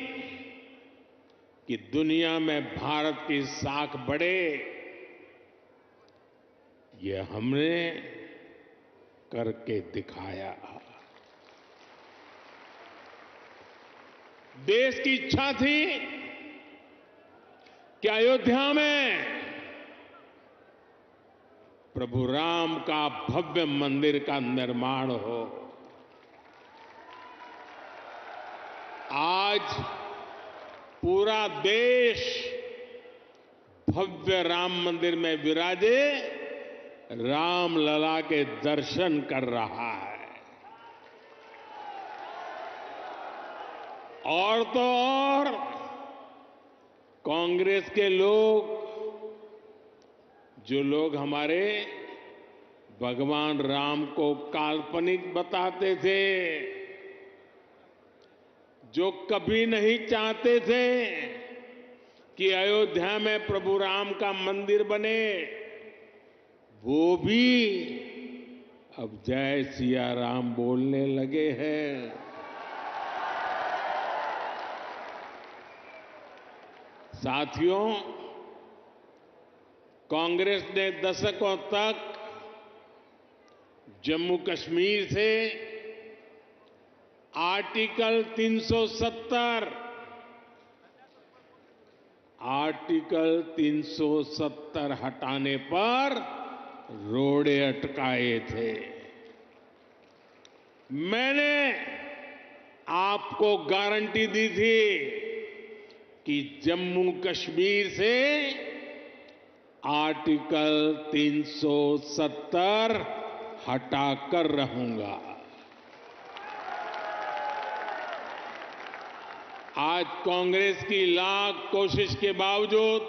कि दुनिया में भारत की साख बढ़े। ये हमने करके दिखाया। देश की इच्छा थी कि अयोध्या में प्रभु राम का भव्य मंदिर का निर्माण हो। आज पूरा देश भव्य राम मंदिर में विराजे राम लला के दर्शन कर रहा है। और तो और कांग्रेस के लोग, जो लोग हमारे भगवान राम को काल्पनिक बताते थे, जो कभी नहीं चाहते थे कि अयोध्या में प्रभु राम का मंदिर बने, वो भी अब जय सिया राम बोलने लगे हैं। साथियों, कांग्रेस ने दशकों तक जम्मू कश्मीर से आर्टिकल 370 हटाने पर रोड़े अटकाए थे। मैंने आपको गारंटी दी थी कि जम्मू कश्मीर से आर्टिकल 370 हटाकर रहूंगा। आज कांग्रेस की लाख कोशिश के बावजूद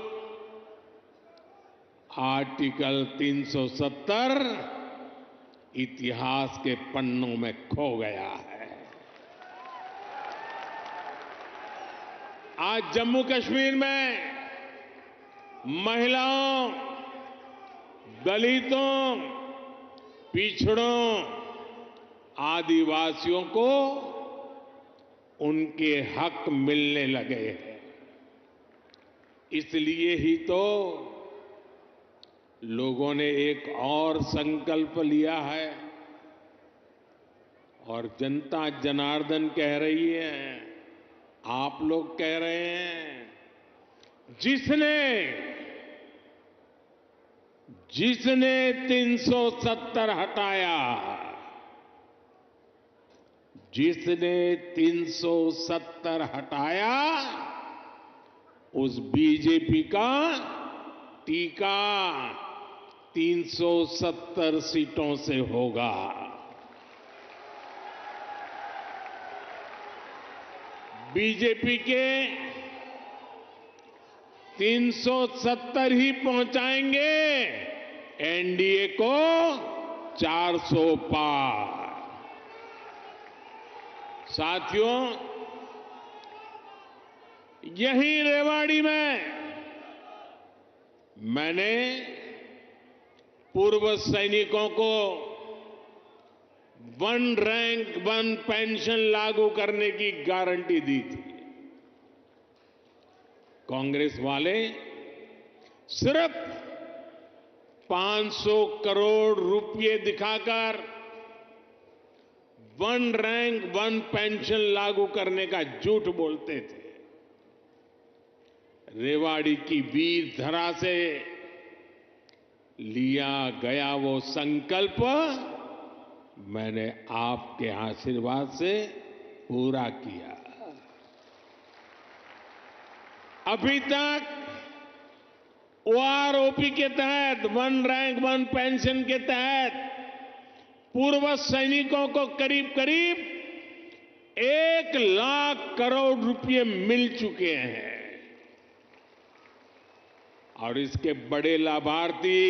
आर्टिकल 370 इतिहास के पन्नों में खो गया है। आज जम्मू कश्मीर में महिलाओं, दलितों पिछड़ों, आदिवासियों को उनके हक मिलने लगे हैं। इसलिए ही तो लोगों ने एक और संकल्प लिया है और जनता जनार्दन कह रही है, आप लोग कह रहे हैं, जिसने 370 हटाया, जिसने 370 हटाया, उस बीजेपी का टीका 370 सीटों से होगा। बीजेपी के 370 ही पहुंचाएंगे एनडीए को 400 पार। साथियों, यही रेवाड़ी में मैंने पूर्व सैनिकों को 1 रैंक 1 पेंशन लागू करने की गारंटी दी थी। कांग्रेस वाले सिर्फ 500 करोड़ रुपए दिखाकर 1 रैंक 1 पेंशन लागू करने का झूठ बोलते थे। रेवाड़ी की वीर धरा से लिया गया वो संकल्प मैंने आपके आशीर्वाद से पूरा किया। अभी तक ओआरओपी के तहत 1 रैंक 1 पेंशन के तहत पूर्व सैनिकों को करीब करीब 1 लाख करोड़ रुपए मिल चुके हैं और इसके बड़े लाभार्थी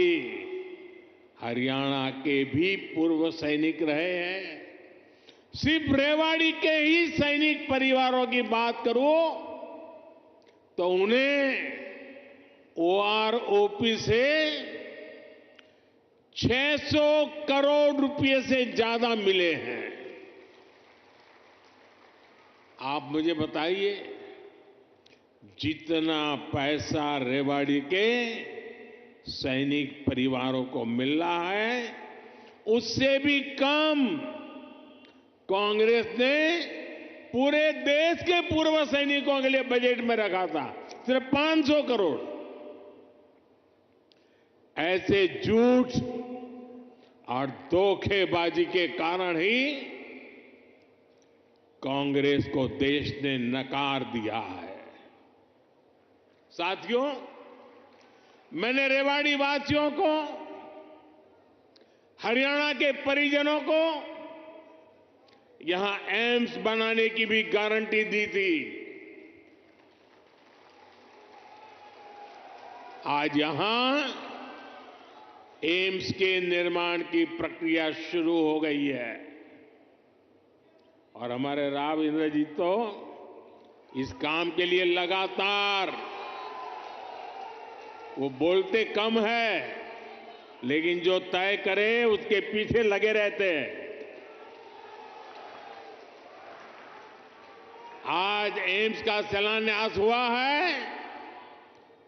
हरियाणा के भी पूर्व सैनिक रहे हैं। सिर्फ रेवाड़ी के ही सैनिक परिवारों की बात करूं तो उन्हें ओआरओपी से 600 करोड़ रुपए से ज्यादा मिले हैं। आप मुझे बताइए, जितना पैसा रेवाड़ी के सैनिक परिवारों को मिल रहा है, उससे भी कम कांग्रेस ने पूरे देश के पूर्व सैनिकों के लिए बजट में रखा था, सिर्फ 500 करोड़। ऐसे झूठ और धोखेबाजी के कारण ही कांग्रेस को देश ने नकार दिया है। साथियों, मैंने रेवाड़ी वासियों को, हरियाणा के परिजनों को यहां एम्स बनाने की भी गारंटी दी थी। आज यहां एम्स के निर्माण की प्रक्रिया शुरू हो गई है और हमारे राव इंद्रजीत तो इस काम के लिए लगातार, वो बोलते कम है लेकिन जो तय करे उसके पीछे लगे रहते हैं। आज एम्स का शिलान्यास हुआ है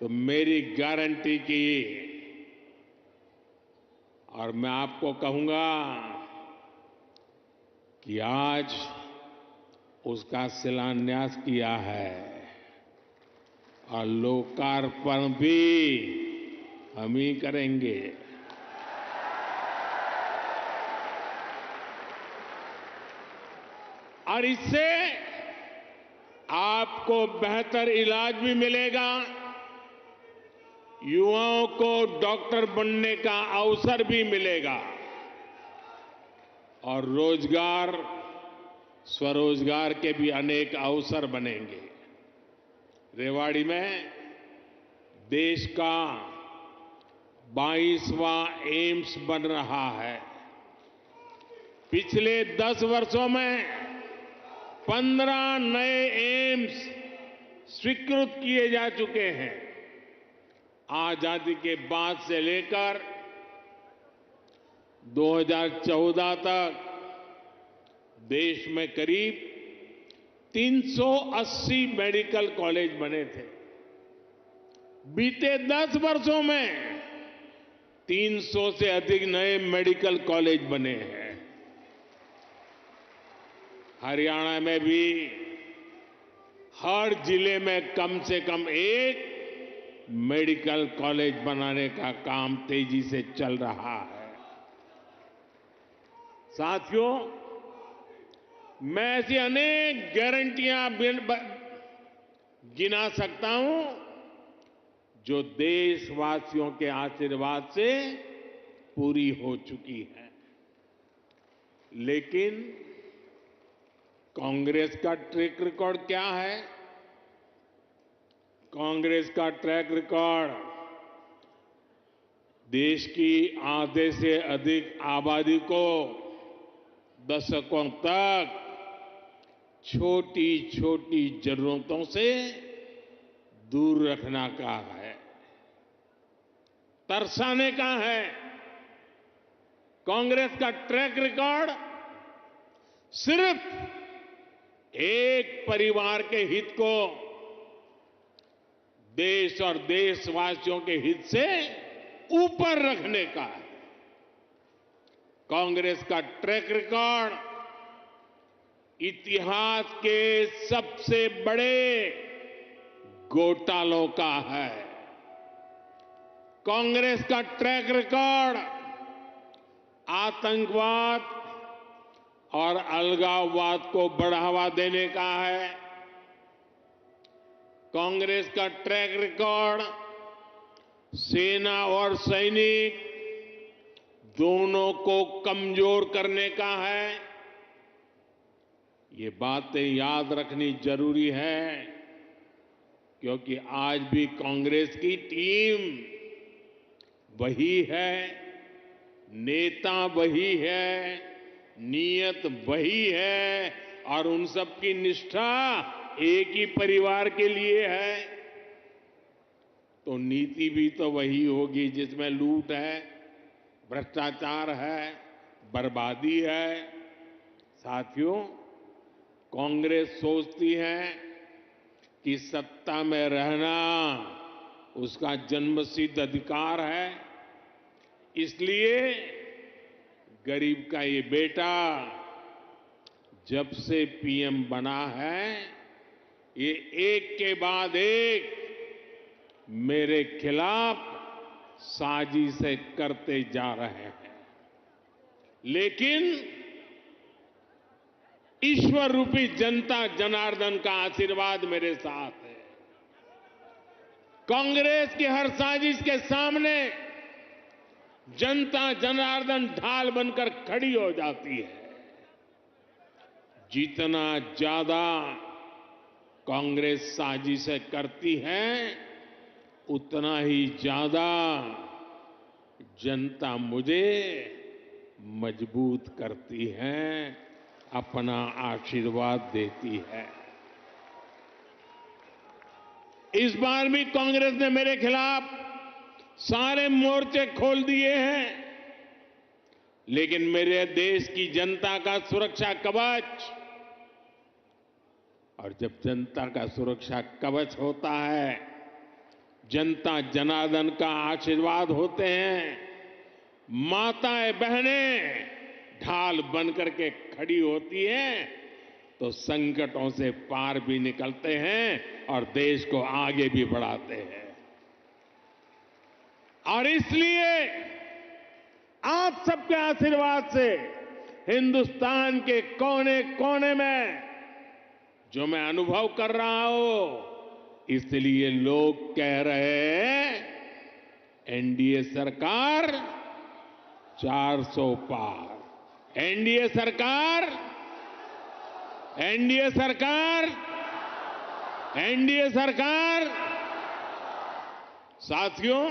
तो मेरी गारंटी की, और मैं आपको कहूंगा कि आज उसका शिलान्यास किया है और लोकार्पण भी हम ही करेंगे। और इससे आपको बेहतर इलाज भी मिलेगा, युवाओं को डॉक्टर बनने का अवसर भी मिलेगा और रोजगार, स्वरोजगार के भी अनेक अवसर बनेंगे। रेवाड़ी में देश का 22वां एम्स बन रहा है। पिछले 10 वर्षों में 15 नए एम्स स्वीकृत किए जा चुके हैं। आजादी के बाद से लेकर 2014 तक देश में करीब 380 मेडिकल कॉलेज बने थे। बीते 10 वर्षों में 300 से अधिक नए मेडिकल कॉलेज बने हैं। हरियाणा में भी हर जिले में कम से कम एक मेडिकल कॉलेज बनाने का काम तेजी से चल रहा है। साथियों, मैं ऐसी अनेक गारंटियां गिना सकता हूं जो देशवासियों के आशीर्वाद से पूरी हो चुकी है। लेकिन कांग्रेस का ट्रैक रिकॉर्ड क्या है? कांग्रेस का ट्रैक रिकॉर्ड देश की आधे से अधिक आबादी को दशकों तक छोटी छोटी जरूरतों से दूर रखना का है, तरसाने का है। कांग्रेस का ट्रैक रिकॉर्ड सिर्फ एक परिवार के हित को देश और देशवासियों के हित से ऊपर रखने का है। कांग्रेस का ट्रैक रिकॉर्ड इतिहास के सबसे बड़े घोटालों का है। कांग्रेस का ट्रैक रिकॉर्ड आतंकवाद और अलगाववाद को बढ़ावा देने का है। कांग्रेस का ट्रैक रिकॉर्ड सेना और सैनिक दोनों को कमजोर करने का है। ये बातें याद रखनी जरूरी है, क्योंकि आज भी कांग्रेस की टीम वही है, नेता वही है, नीयत वही है और उन सब की निष्ठा एक ही परिवार के लिए है। तो नीति भी तो वही होगी जिसमें लूट है, भ्रष्टाचार है, बर्बादी है। साथियों, कांग्रेस सोचती है कि सत्ता में रहना उसका जन्मसिद्ध अधिकार है, इसलिए गरीब का ये बेटा जब से पीएम बना है, ये एक के बाद एक मेरे खिलाफ साजिशें करते जा रहे हैं। लेकिन ईश्वर रूपी जनता जनार्दन का आशीर्वाद मेरे साथ है। कांग्रेस की हर साजिश के सामने जनता जनार्दन ढाल बनकर खड़ी हो जाती है। जितना ज्यादा कांग्रेस साजिशें करती है, उतना ही ज्यादा जनता मुझे मजबूत करती है, अपना आशीर्वाद देती है। इस बार भी कांग्रेस ने मेरे खिलाफ सारे मोर्चे खोल दिए हैं, लेकिन मेरे देश की जनता का सुरक्षा कवच, और जब जनता का सुरक्षा कवच होता है, जनता जनार्दन का आशीर्वाद होते हैं, माताएं बहनें ढाल बनकर के खड़ी होती हैं, तो संकटों से पार भी निकलते हैं और देश को आगे भी बढ़ाते हैं। और इसलिए आप सबके आशीर्वाद से हिंदुस्तान के कोने कोने में जो मैं अनुभव कर रहा हूं, इसलिए लोग कह रहे हैं एनडीए सरकार 400 पार, एनडीए सरकार, एनडीए सरकार, एनडीए सरकार। साथियों,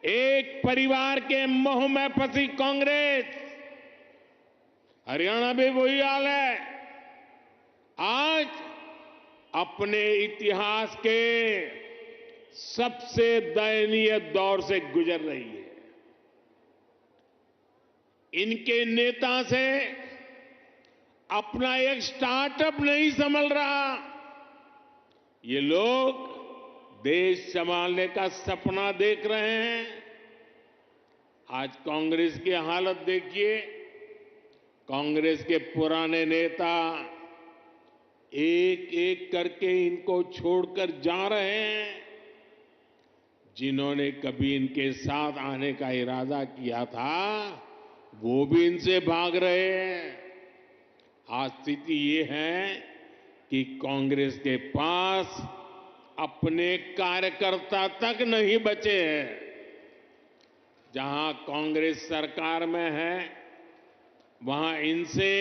एक परिवार के मोह में फंसी कांग्रेस, हरियाणा में वही हाल है, आज अपने इतिहास के सबसे दयनीय दौर से गुजर रही है। इनके नेता से अपना एक स्टार्टअप नहीं संभल रहा। ये लोग देश संभालने का सपना देख रहे हैं। आज कांग्रेस की हालत देखिए। कांग्रेस के पुराने नेता एक एक करके इनको छोड़कर जा रहे हैं। जिन्होंने कभी इनके साथ आने का इरादा किया था, वो भी इनसे भाग रहे हैं। आज स्थिति ये है कि कांग्रेस के पास अपने कार्यकर्ता तक नहीं बचे हैं। जहां कांग्रेस सरकार में है, वहां इनसे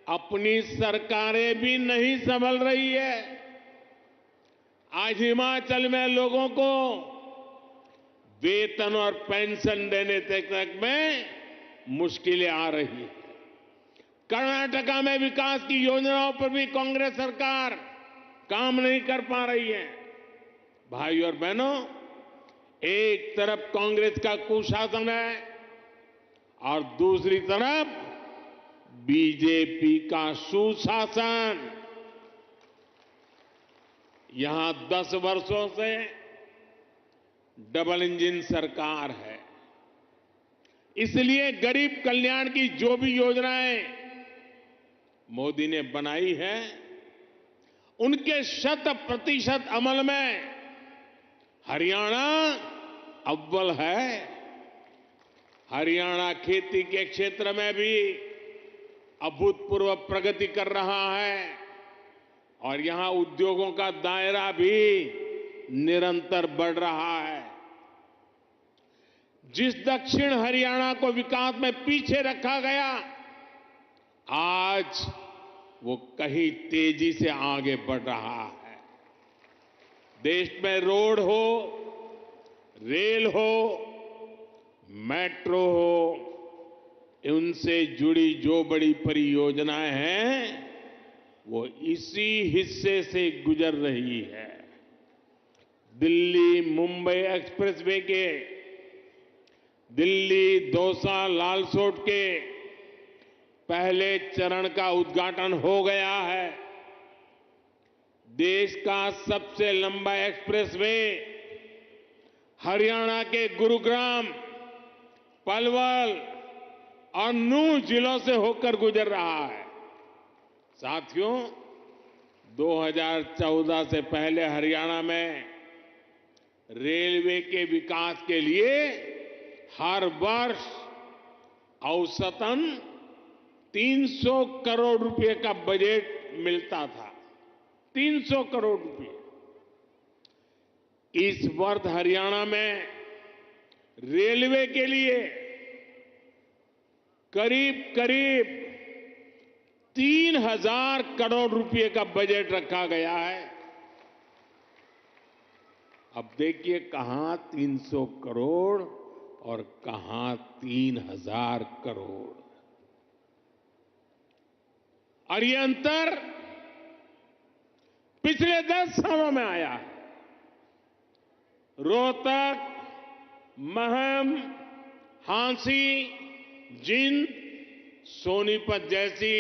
अपनी सरकारें भी नहीं संभल रही है। आज हिमाचल में लोगों को वेतन और पेंशन देने तक में मुश्किलें आ रही है। कर्नाटका में विकास की योजनाओं पर भी कांग्रेस सरकार काम नहीं कर पा रही है। भाई और बहनों, एक तरफ कांग्रेस का कुशासन है और दूसरी तरफ बीजेपी का सुशासन। यहां 10 वर्षों से डबल इंजन सरकार है। इसलिए गरीब कल्याण की जो भी योजनाएं मोदी ने बनाई है, उनके 100% अमल में हरियाणा अव्वल है। हरियाणा खेती के क्षेत्र में भी अभूतपूर्व प्रगति कर रहा है और यहां उद्योगों का दायरा भी निरंतर बढ़ रहा है। जिस दक्षिण हरियाणा को विकास में पीछे रखा गया, आज वो कहीं तेजी से आगे बढ़ रहा है। देश में रोड हो, रेल हो, मेट्रो हो, उनसे जुड़ी जो बड़ी परियोजनाएं हैं, वो इसी हिस्से से गुजर रही है। दिल्ली मुंबई एक्सप्रेसवे के, दिल्ली दौसा लालसोट के पहले चरण का उद्घाटन हो गया है। देश का सबसे लंबा एक्सप्रेसवे हरियाणा के गुरुग्राम, पलवल और नूंह जिलों से होकर गुजर रहा है। साथियों, 2014 से पहले हरियाणा में रेलवे के विकास के लिए हर वर्ष औसतन 300 करोड़ रुपए का बजट मिलता था। 300 करोड़ रुपए। इस वर्ष हरियाणा में रेलवे के लिए करीब करीब 3000 करोड़ रुपए का बजट रखा गया है। अब देखिए, कहां 300 करोड़ और कहां 3000 करोड़। और ये अंतर पिछले 10 सालों में आया है। रोहतक, महम, हांसी, जिंद, सोनीपत जैसी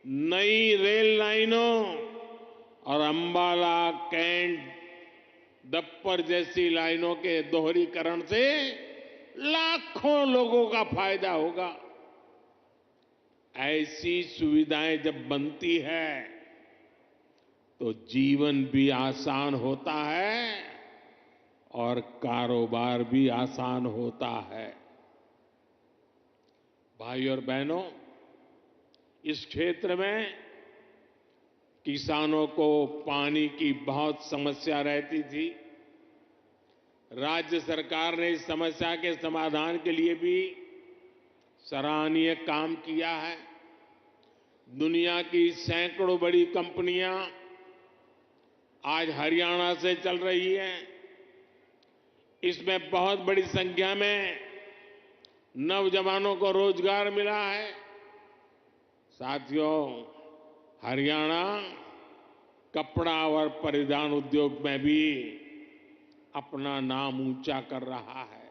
नई रेल लाइनों और अंबाला, कैंट, दप्पर जैसी लाइनों के दोहरीकरण से लाखों लोगों का फायदा होगा। ऐसी सुविधाएं जब बनती है तो जीवन भी आसान होता है और कारोबार भी आसान होता है। भाई और बहनों, इस क्षेत्र में किसानों को पानी की बहुत समस्या रहती थी। राज्य सरकार ने इस समस्या के समाधान के लिए भी सराहनीय काम किया है। दुनिया की सैकड़ों बड़ी कंपनियां आज हरियाणा से चल रही हैं। इसमें बहुत बड़ी संख्या में नौजवानों को रोजगार मिला है। साथियों, हरियाणा कपड़ा और परिधान उद्योग में भी अपना नाम ऊंचा कर रहा है।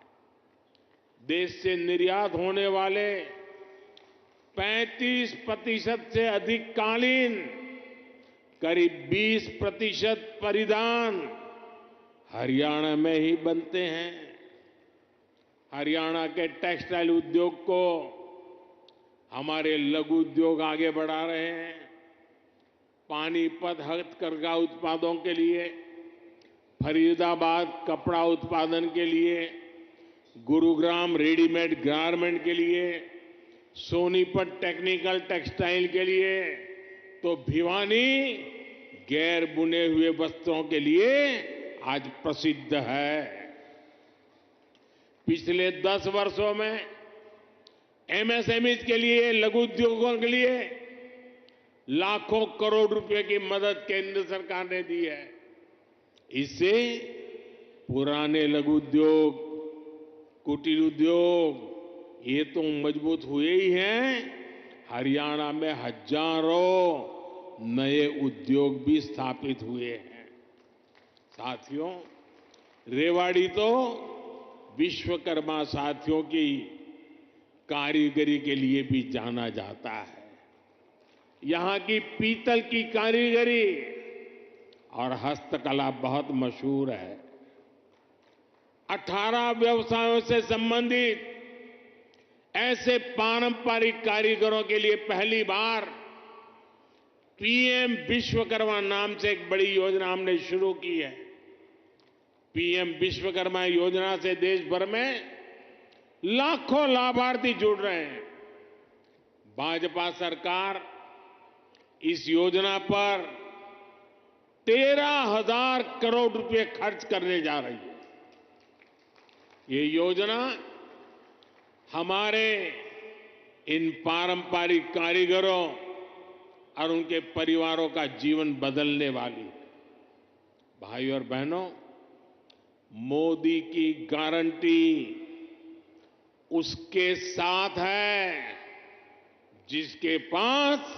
देश से निर्यात होने वाले 35% से अधिक कालीन, करीब 20% परिधान हरियाणा में ही बनते हैं। हरियाणा के टेक्सटाइल उद्योग को हमारे लघु उद्योग आगे बढ़ा रहे हैं। पानीपत हथकरघा उत्पादों के लिए, फरीदाबाद कपड़ा उत्पादन के लिए, गुरुग्राम रेडीमेड गारमेंट के लिए, सोनीपत टेक्निकल टेक्सटाइल के लिए, तो भिवानी गैर बुने हुए वस्त्रों के लिए आज प्रसिद्ध है। पिछले 10 वर्षों में एमएसएमईज के लिए, लघु उद्योगों के लिए लाखों करोड़ रुपए की मदद केंद्र सरकार ने दी है। इससे पुराने लघु उद्योग, कुटीर उद्योग ये तो मजबूत हुए ही हैं, हरियाणा में हजारों नए उद्योग भी स्थापित हुए हैं। साथियों, रेवाड़ी तो विश्वकर्मा साथियों की कारीगरी के लिए भी जाना जाता है। यहां की पीतल की कारीगरी और हस्तकला बहुत मशहूर है। 18 व्यवसायों से संबंधित ऐसे पारंपरिक कारीगरों के लिए पहली बार पीएम विश्वकर्मा नाम से एक बड़ी योजना हमने शुरू की है। पीएम विश्वकर्मा योजना से देश भर में लाखों लाभार्थी जुड़ रहे हैं। भाजपा सरकार इस योजना पर 13,000 करोड़ रुपए खर्च करने जा रही है। ये योजना हमारे इन पारंपरिक कारीगरों और उनके परिवारों का जीवन बदलने वाली है। भाइयों और बहनों, मोदी की गारंटी उसके साथ है जिसके पास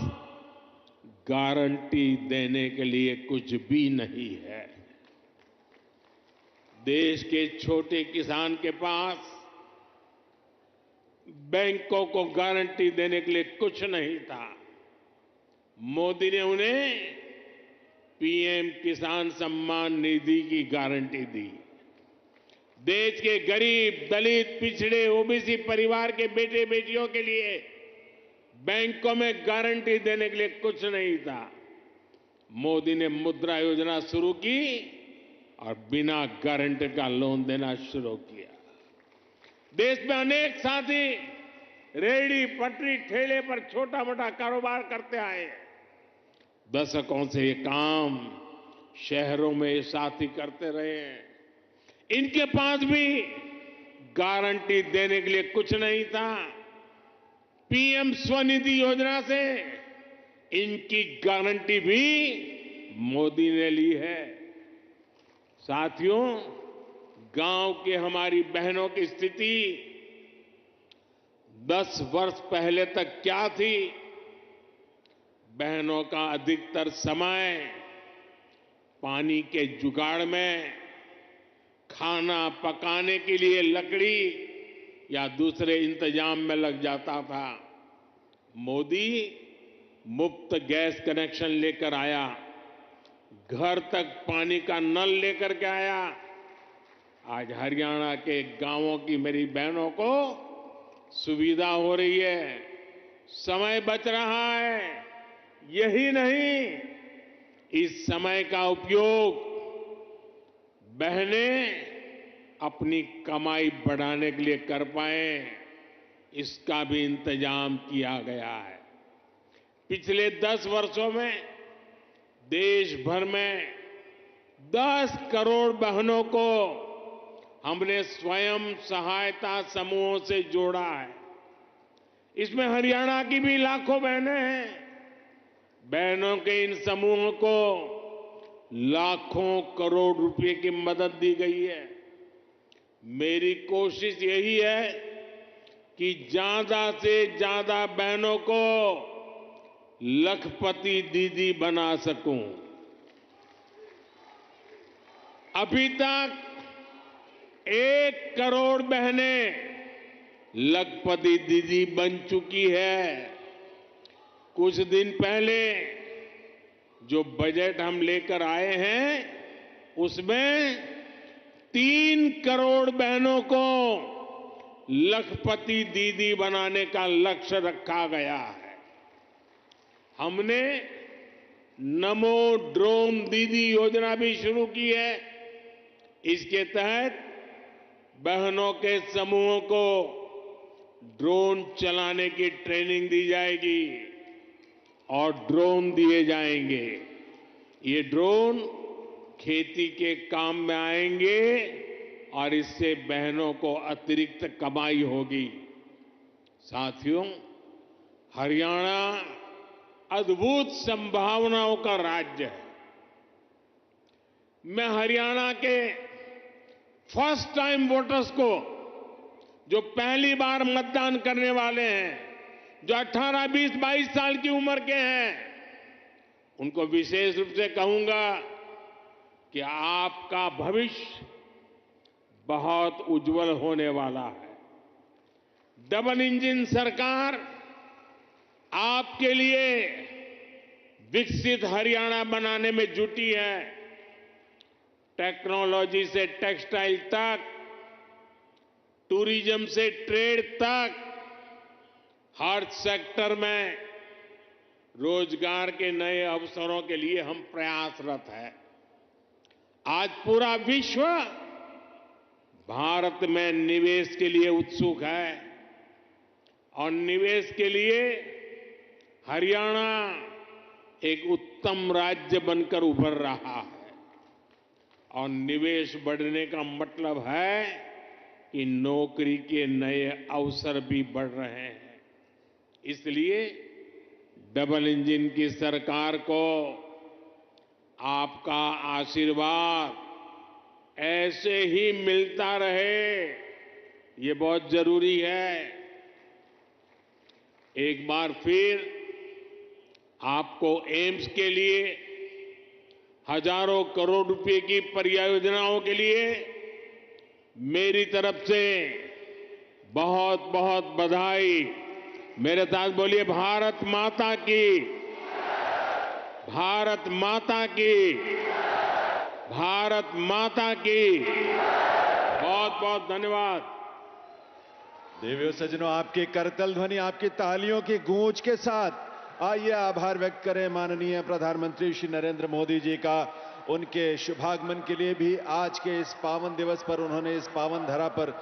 गारंटी देने के लिए कुछ भी नहीं है। देश के छोटे किसान के पास बैंकों को गारंटी देने के लिए कुछ नहीं था। मोदी ने उन्हें पीएम किसान सम्मान निधि की गारंटी दी। देश के गरीब, दलित, पिछड़े, ओबीसी परिवार के बेटे बेटियों के लिए बैंकों में गारंटी देने के लिए कुछ नहीं था। मोदी ने मुद्रा योजना शुरू की और बिना गारंटी का लोन देना शुरू किया। देश में अनेक साथी रेहड़ी, पटरी, ठेले पर छोटा मोटा कारोबार करते आए। दशकों से ये काम शहरों में ये साथी करते रहे हैं। इनके पास भी गारंटी देने के लिए कुछ नहीं था। पीएम स्वनिधि योजना से इनकी गारंटी भी मोदी ने ली है। साथियों, गांव के हमारी बहनों की स्थिति 10 वर्ष पहले तक क्या थी? बहनों का अधिकतर समय पानी के जुगाड़ में, खाना पकाने के लिए लकड़ी या दूसरे इंतजाम में लग जाता था। मोदी मुफ्त गैस कनेक्शन लेकर आया, घर तक पानी का नल लेकर के आया। आज हरियाणा के गांवों की मेरी बहनों को सुविधा हो रही है, समय बच रहा है। यही नहीं, इस समय का उपयोग बहनें अपनी कमाई बढ़ाने के लिए कर पाए, इसका भी इंतजाम किया गया है। पिछले 10 वर्षों में देश भर में 10 करोड़ बहनों को हमने स्वयं सहायता समूहों से जोड़ा है। इसमें हरियाणा की भी लाखों बहनें हैं। बहनों के इन समूहों को लाखों करोड़ रुपए की मदद दी गई है। मेरी कोशिश यही है कि ज्यादा से ज्यादा बहनों को लखपति दीदी बना सकूं। अभी तक 1 करोड़ बहनें लखपति दीदी बन चुकी है। कुछ दिन पहले जो बजट हम लेकर आए हैं उसमें 3 करोड़ बहनों को लखपति दीदी बनाने का लक्ष्य रखा गया है। हमने नमो ड्रोन दीदी योजना भी शुरू की है। इसके तहत बहनों के समूहों को ड्रोन चलाने की ट्रेनिंग दी जाएगी और ड्रोन दिए जाएंगे। ये ड्रोन खेती के काम में आएंगे और इससे बहनों को अतिरिक्त कमाई होगी। साथियों, हरियाणा अद्भुत संभावनाओं का राज्य है। मैं हरियाणा के फर्स्ट टाइम वोटर्स को, जो पहली बार मतदान करने वाले हैं, जो 18, 20, 22 साल की उम्र के हैं, उनको विशेष रूप से कहूंगा कि आपका भविष्य बहुत उज्जवल होने वाला है। डबल इंजन सरकार आपके लिए विकसित हरियाणा बनाने में जुटी है। टेक्नोलॉजी से टेक्सटाइल तक, टूरिज्म से ट्रेड तक, हर सेक्टर में रोजगार के नए अवसरों के लिए हम प्रयासरत हैं। आज पूरा विश्व भारत में निवेश के लिए उत्सुक है और निवेश के लिए हरियाणा एक उत्तम राज्य बनकर उभर रहा है। और निवेश बढ़ने का मतलब है कि नौकरी के नए अवसर भी बढ़ रहे हैं। इसलिए डबल इंजन की सरकार को आपका आशीर्वाद ऐसे ही मिलता रहे, ये बहुत जरूरी है। एक बार फिर आपको एम्स के लिए हजारों करोड़ रुपए की परियोजनाओं के लिए मेरी तरफ से बहुत बहुत बधाई। मेरे साथ बोलिए, भारत माता की, भारत माता की, भारत माता की। बहुत बहुत धन्यवाद। देवियों सज्जनों, आपके करतल ध्वनि, आपकी तालियों की गूंज के साथ आइए आभार व्यक्त करें माननीय प्रधानमंत्री श्री नरेंद्र मोदी जी का। उनके शुभागमन के लिए भी आज के इस पावन दिवस पर, उन्होंने इस पावन धरा पर